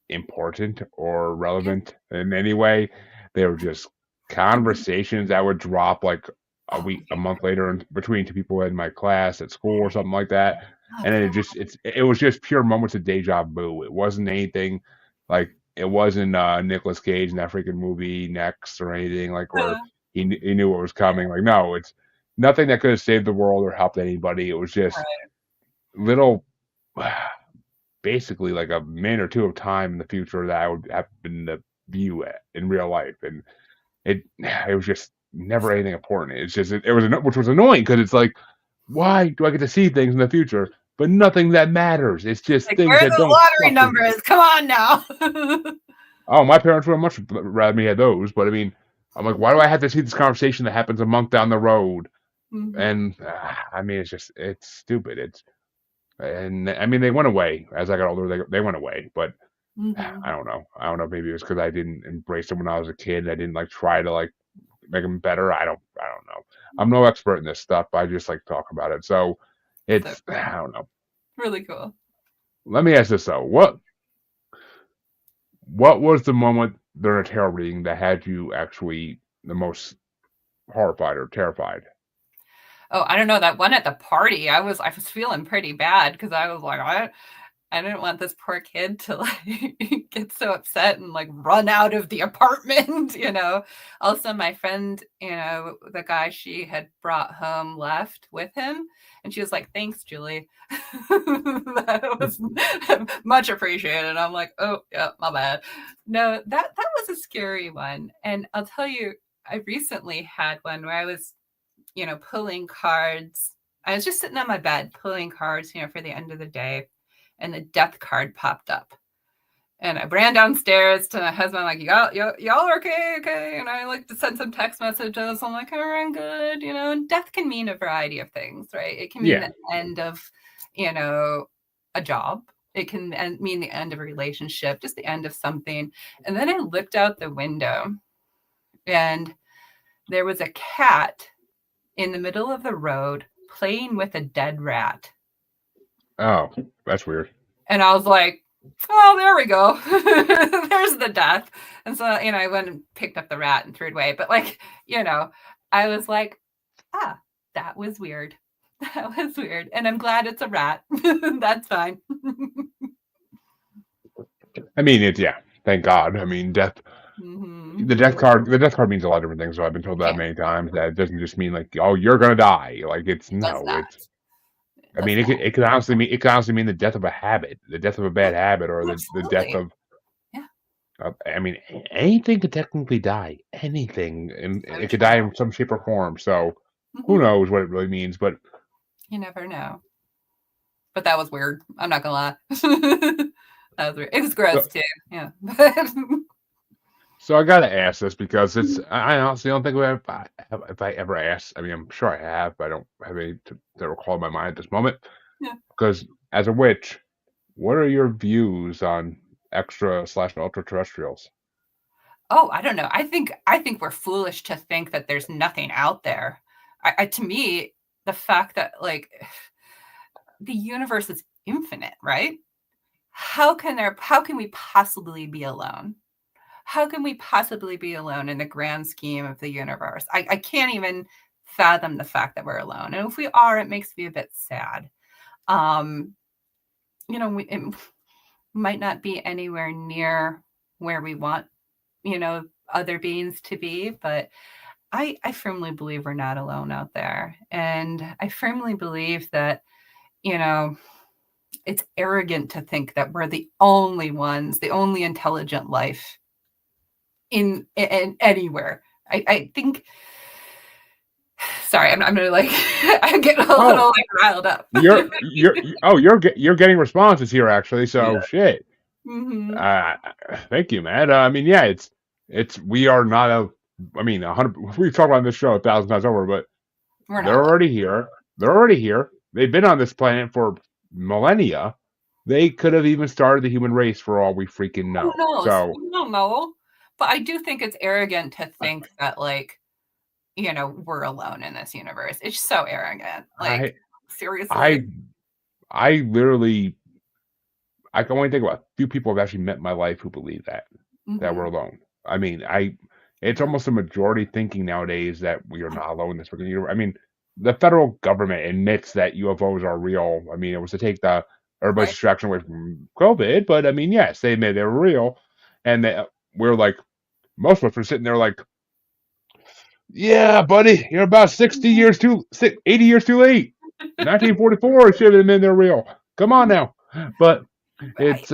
important or Yeah. relevant in any way. They were just conversations that would drop like a month later in between two people in my class at school or something like that. And then Okay. it was just pure moments of deja vu. It wasn't anything like it wasn't Nicolas Cage in that freaking movie Next or anything like where he knew what was coming. Like no, it's nothing that could have saved the world or helped anybody. It was just little basically like a minute or two of time in the future that I would happen to view it in real life, and it was just never anything important. It's just it was which was annoying because it's like, why do I get to see things in the future, but nothing that matters? It's just Like, things where are that the don't lottery fucking. numbers? Come on now. Oh, my parents would much rather me have those, but I mean, I'm like, why do I have to see this conversation that happens a month down the road? Mhm. And I mean, it's stupid. And I mean, they went away as I got older. They went away, but I Mhm. don't know. I don't know. Maybe it was because I didn't embrace them when I was a kid. I didn't like try to like make them better. I don't know. I'm no expert in this stuff. I just like talk about it. So So it's I don't know. really cool. Let me ask this though. What was the moment during a tarot reading that had you actually the most horrified or terrified? Oh, I don't know, that one at the party, I was feeling pretty bad because I was like, I didn't want this poor kid to like get so upset and like run out of the apartment, Also, my friend, the guy she had brought home left with him, and she was like, "Thanks, Julie." That was much appreciated. I'm like, "Oh, yeah, my bad." No, that was a scary one, and I'll tell you, I recently had one where I was, pulling cards. I was just sitting on my bed pulling cards, for the end of the day, and the death card popped up. And I ran downstairs to my husband, like, y'all are okay, okay. And I like to send some text messages. I'm like, I'm good, and death can mean a variety of things, right? It can mean Yeah. the end of, a job. It can mean the end of a relationship, just the end of something. And then I looked out the window and there was a cat in the middle of the road playing with a dead rat. Oh, that's weird. And I was like, oh, there we go. There's the death. And so, I went and picked up the rat and threw it away. But like, I was like, ah, that was weird. That was weird. And I'm glad it's a rat. That's fine. I mean, yeah. Thank God. I mean, death. Mm-hmm. The death card means a lot of different things. So I've been told that Yeah, many times. That it doesn't just mean like, oh, you're gonna die. Like it's it does no. not. It's. It I does mean, not. it could honestly mean the death of a habit, the death of a bad habit, or the death Absolutely. of. Yeah, I mean, anything could technically die. Anything, and so it could die true. in some shape or form. So who Mm-hmm. knows what it really means? But You never know. But that was weird. I'm not gonna lie. That was weird. It was gross so, too. Yeah. so I gotta ask this because it's. I honestly don't think if I ever asked. I mean, I'm sure I have, but I don't have any to recall in my mind at this moment. Yeah. Because as a witch, what are your views on extra/ultra terrestrials? Oh, I don't know. I think we're foolish to think that there's nothing out there. To me, the fact that like the universe is infinite, right? How can we possibly be alone? How can we possibly be alone in the grand scheme of the universe? I can't even fathom the fact that we're alone. And if we are, it makes me a bit sad. Um, it might not be anywhere near where we want, other beings to be, but I firmly believe we're not alone out there. And I firmly believe that, you know, it's arrogant to think that we're the only ones, the only intelligent life in anywhere. I think. Sorry, I'm gonna like I'm getting a little Oh, like riled up. you're getting responses here actually. So Yeah. shit. Hmm. Uh, Thank you, man. I mean, yeah, it's we are not a. I mean, 100. We've talked about this show 1,000 times over, but We're not they're alone. already here. They're already here. They've been on this planet for millennia. They could have even started the human race for all we freaking Who know. knows? So We don't know. But I do think it's arrogant to think that like, we're alone in this universe. It's so arrogant. Like, I seriously. I I literally I can only think about a few people have actually met in my life who believe that we're Hmm. alone. I mean, it's Yeah. almost a majority thinking nowadays that we are not alone in this freaking universe. I mean, the federal government admits that UFOs are real. I mean, it was to take the everybody's Right. distraction away from COVID, but I mean, yes, they admit they're real, and we're like most of us are sitting there like, yeah, buddy, you're about 80 years too late. 1944 should have been they're real. Come on now, but I, it's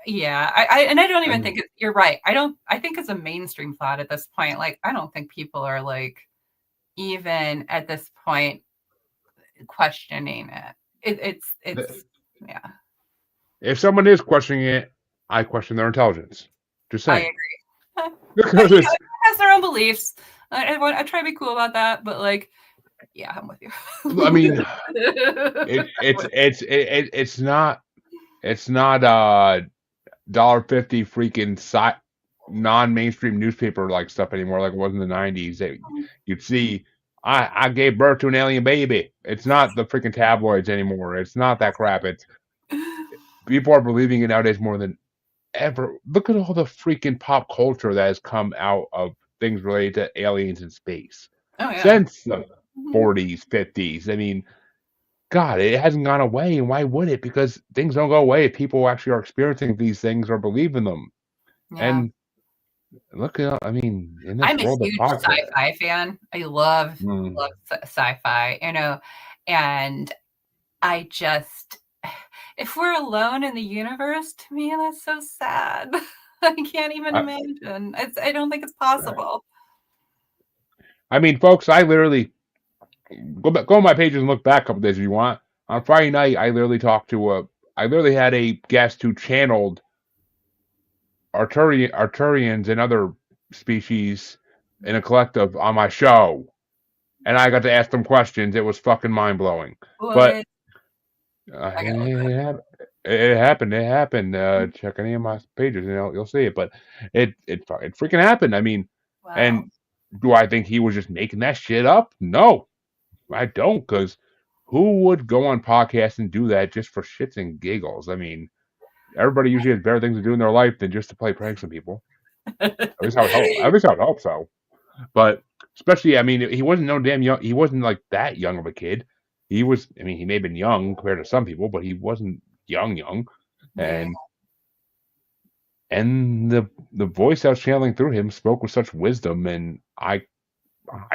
yeah. I don't I even mean, think you're right. I think it's a mainstream thought at this point. Like, I don't think people are like even at this point questioning it. It's yeah, if someone is questioning it, I question their intelligence. Just I saying. agree. But Because it's, it has their own beliefs. I try to be cool about that, but like, yeah, I'm with I you. mean, it's not $1.50 freaking non-mainstream newspaper like stuff anymore like it was in the 90s. You'd see I gave birth to an alien baby. It's not the freaking tabloids anymore. It's not that crap. It's people are believing it nowadays more than ever. Look at all the freaking pop culture that has come out of things related to aliens in space Oh yeah. since the Mhm. 40s, 50s. I mean, God, it hasn't gone away. And why would it? Because things don't go away if people actually are experiencing these things or believe in them. Yeah. And look at, I mean, in this I'm a world of huge pop culture. sci-fi fan. I love Mm, sci-fi, and I just if we're alone in the universe, to me that's so sad. I can't even I, imagine. I don't think it's possible. I mean, folks, I literally go on my pages and look back a couple days if you want. On Friday night, I literally had a guest who channeled Arturians and other species in a collective on my show, and I got to ask them questions. It was fucking mind blowing. But What? I gotta look it up. yeah, It happened. It happened. Check any of my pages, and you'll see it. But it freaking happened. I mean, Wow. and do I think he was just making that shit up? No, I don't. Because who would go on podcasts and do that just for shits and giggles? I mean, everybody usually has better things to do in their life than just to play pranks on people. At least I would hope. At least I would hope so. But especially, I mean, he wasn't no damn young. He wasn't like that young of a kid. He was. I mean, he may have been young compared to some people, but he wasn't young. Yeah. And the voice that was channeling through him spoke with such wisdom, and I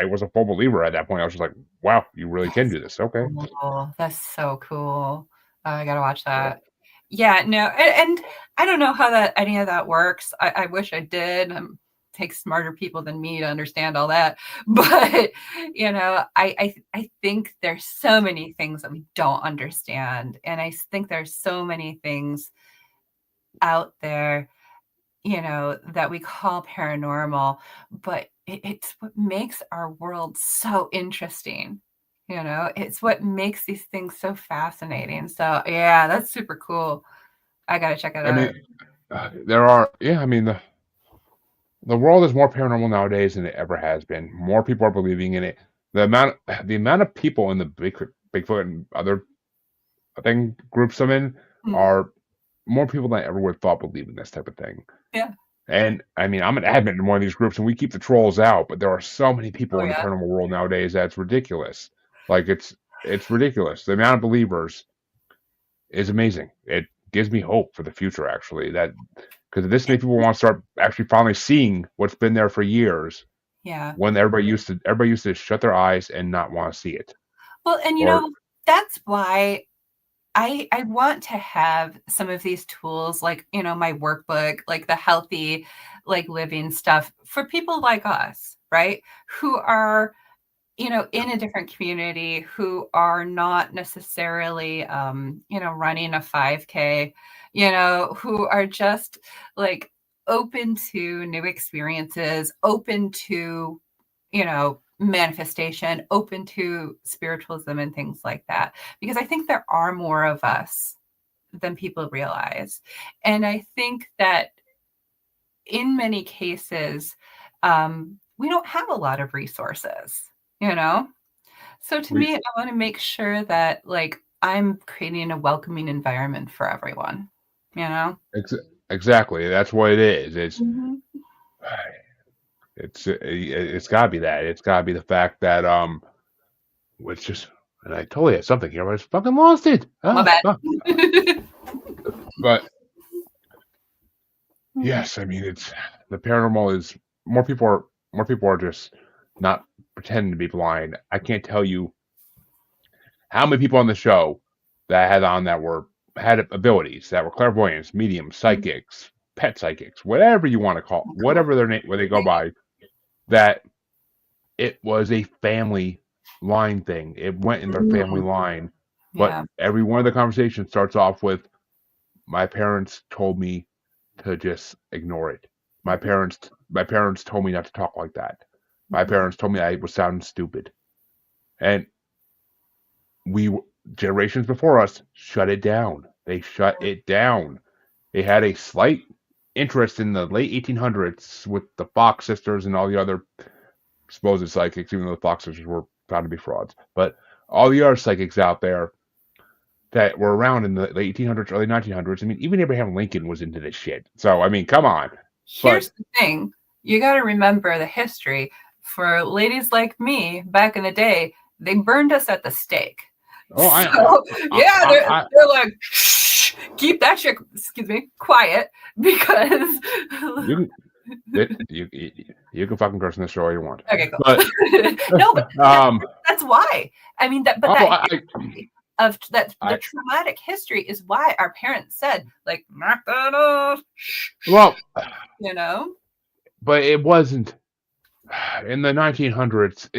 was a full believer at that point. I was just like, wow, you really can do this. Okay. Cool. That's so cool. I gotta watch that. Yeah, no, and I don't know how that any of that works. I wish I did. Takes smarter people than me to understand all that. But I think there's so many things that we don't understand, and I think there's so many things out there, that we call paranormal, but it's what makes our world so interesting. It's what makes these things so fascinating. So, yeah, that's super cool. I got to check it I out. mean, there are. Yeah, I mean the world is more paranormal nowadays than it ever has been. More people are believing in it. The amount of people in the Bigfoot and other thing groups I'm in Mm, are more people than I ever would have thought believe in this type of thing. yeah. And I mean, I'm an admin in one of these groups, and we keep the trolls out. But there are so many Oh, people in the yeah. paranormal world nowadays that it's ridiculous. Like it's ridiculous. The amount of believers is amazing. It gives me hope for the future, actually. That because this makes people want to start actually finally seeing what's been there for years. Yeah. When everybody used to shut their eyes and not want to see it. Well, and Or that's why I want to have some of these tools, like, my workbook, like the healthy, like living stuff for people like us, right? Who are, in a different community, who are not necessarily, running a 5K, who are just like open to new experiences, open to, manifestation, open to spiritualism and things like that. Because I think there are more of us than people realize. And I think that in many cases, we don't have a lot of resources, you know? So to we me, I want to make sure that like I'm creating a welcoming environment for everyone, you know? ex- exactly that's what it is. Mhm. It's got to be that. It's got to be the fact that it's just. And I totally had something here, but I just fucking lost it. Oh, my Ah, bad. fuck. But yes, I mean it's the paranormal is more people are just not pretending to be blind. I can't tell you how many people on the show that I had on that had abilities that were clairvoyants, mediums, psychics, pet psychics, whatever you want to call, Cool. whatever their name, what they go by. That it was a family line thing. It went in their family Mm, line, but yeah. every one of the conversations starts off with, "My parents told me to just ignore it. Mhm, My parents told me not to talk like that. My mhm, parents told me I was sounding stupid." And we generations before us shut it down. They shut it down. They had a slight interest in the late 1800s with the Fox sisters and all the other supposed psychics, even though the Fox sisters were found to be frauds. But all the other psychics out there that were around in the late 1800s, early 1900s, I mean, even Abraham Lincoln was into this shit. So, I mean, come on. But, Here's the thing, you got to remember the history. For ladies like me back in the day, they burned us at the stake. oh, So, yeah, I they're like, shh, keep that shit, excuse me, quiet because. you you can fucking curse in this show all you want. Okay, cool. But, No, but um, that's why. I mean, that oh, history of that, the I, traumatic history is why our parents said, like, knock that off, shh, shh, well, you know? but it wasn't in the 1900s.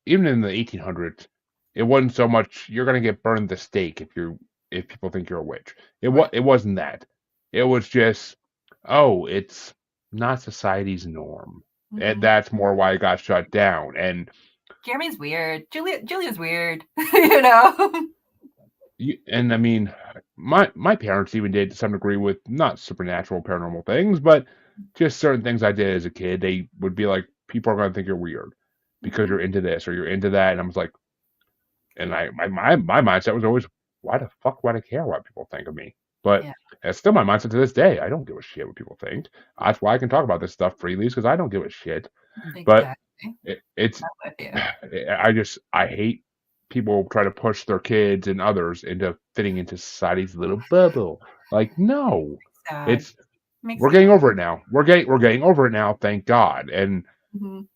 Even in the 1800s. It wasn't so much you're gonna get burned at the stake if people think you're a witch. Right. It wasn't that. It was just, oh, it's not society's norm, and Mhm. that's more why it got shut down. And Jeremy's weird. Julia's weird, you know? and I mean, my parents even did to some degree with not supernatural paranormal things, but just certain things I did as a kid. They would be like, people are gonna think you're weird because Mhm. you're into this or you're into that, and I was like, and my mindset was always, why the fuck would I care what people think of me? But Yeah, it's still my mindset to this day. I don't give a shit what people think. That's why I can talk about this stuff freely, because I don't give a shit. But exactly. it's I'm with you. I hate people try to push their kids and others into fitting into society's little bubble. Like, no, Sad. it's Makes we're me getting sad. over it now. We're getting over it now, thank God. Mhm.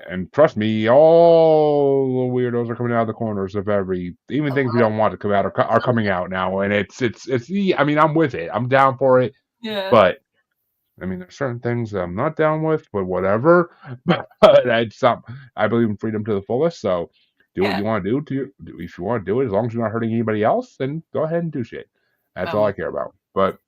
And trust me, all the weirdos are coming out of the corners of every, even A things we lot. don't want to come out are A coming out now, and it's. I mean, I'm with it. I'm down for it, Yeah. but I mean, there's certain things I'm not down with, but whatever. But it's not. I believe in freedom to the fullest. So do what Yeah. you want to do. If you want to do it, as long as you're not hurting anybody else, then go ahead and do shit. That's I'm all I with care about. But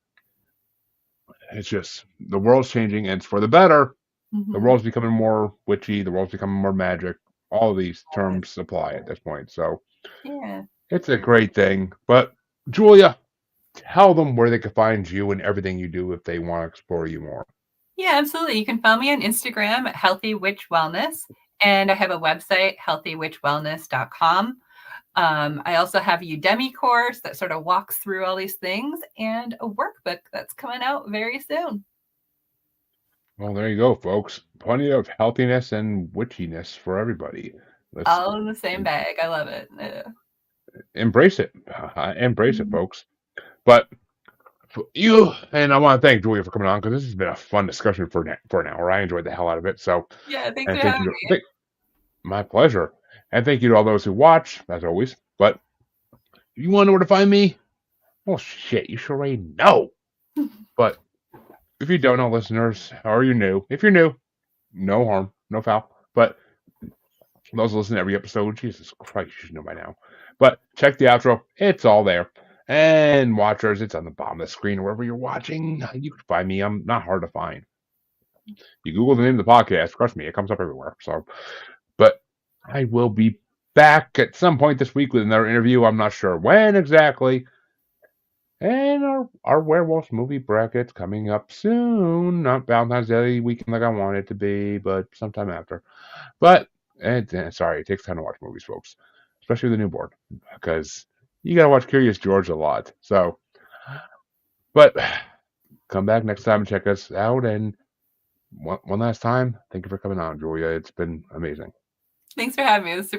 it's just the world's changing, and it's for the better. The Mhm. world's becoming more witchy. The world's becoming more magic. All of these terms apply at this point. So Yeah. it's a great thing. But Julia, tell them where they can find you and everything you do if they want to explore you more. Yeah, absolutely. You can follow me on Instagram at Healthy Witch Wellness, and I have a website, healthywitchwellness.com. I also have a Udemy course that sort of walks through all these things and a workbook that's coming out very soon. Well, there you go, folks. Plenty of healthiness and witchiness for everybody. Let's All in the same em- bag. I love it. embrace it. Embrace it, Mhm. folks. But for you, and I want to thank Julia for coming on, because this has been a fun discussion for an hour. I enjoyed the hell out of it. So, Yeah, thanks for and thank having you. me. My pleasure. And thank you to all those who watch, as always. But if you want to know where to find me, well, shit, you should already know. But if you don't know, listeners, or you're new, if you're new, no harm, no foul. But for those listening to every episode, Jesus Christ, you should know by now. But check the outro, it's all there. And watchers, it's on the bottom of the screen, wherever you're watching. You can find me. I'm not hard to find. You Google the name of the podcast, trust me, it comes up everywhere. So, but I will be back at some point this week with another interview. I'm not sure when exactly. And our werewolf movie bracket's coming up soon. Not Valentine's Day weekend like I want it to be, but sometime after. But sorry, it takes time to watch movies, folks, especially the newborn, because you gotta watch Curious George a lot. So, but come back next time and check us out. And one last time, thank you for coming on, Julia. It's been amazing. Thanks for having me. It was super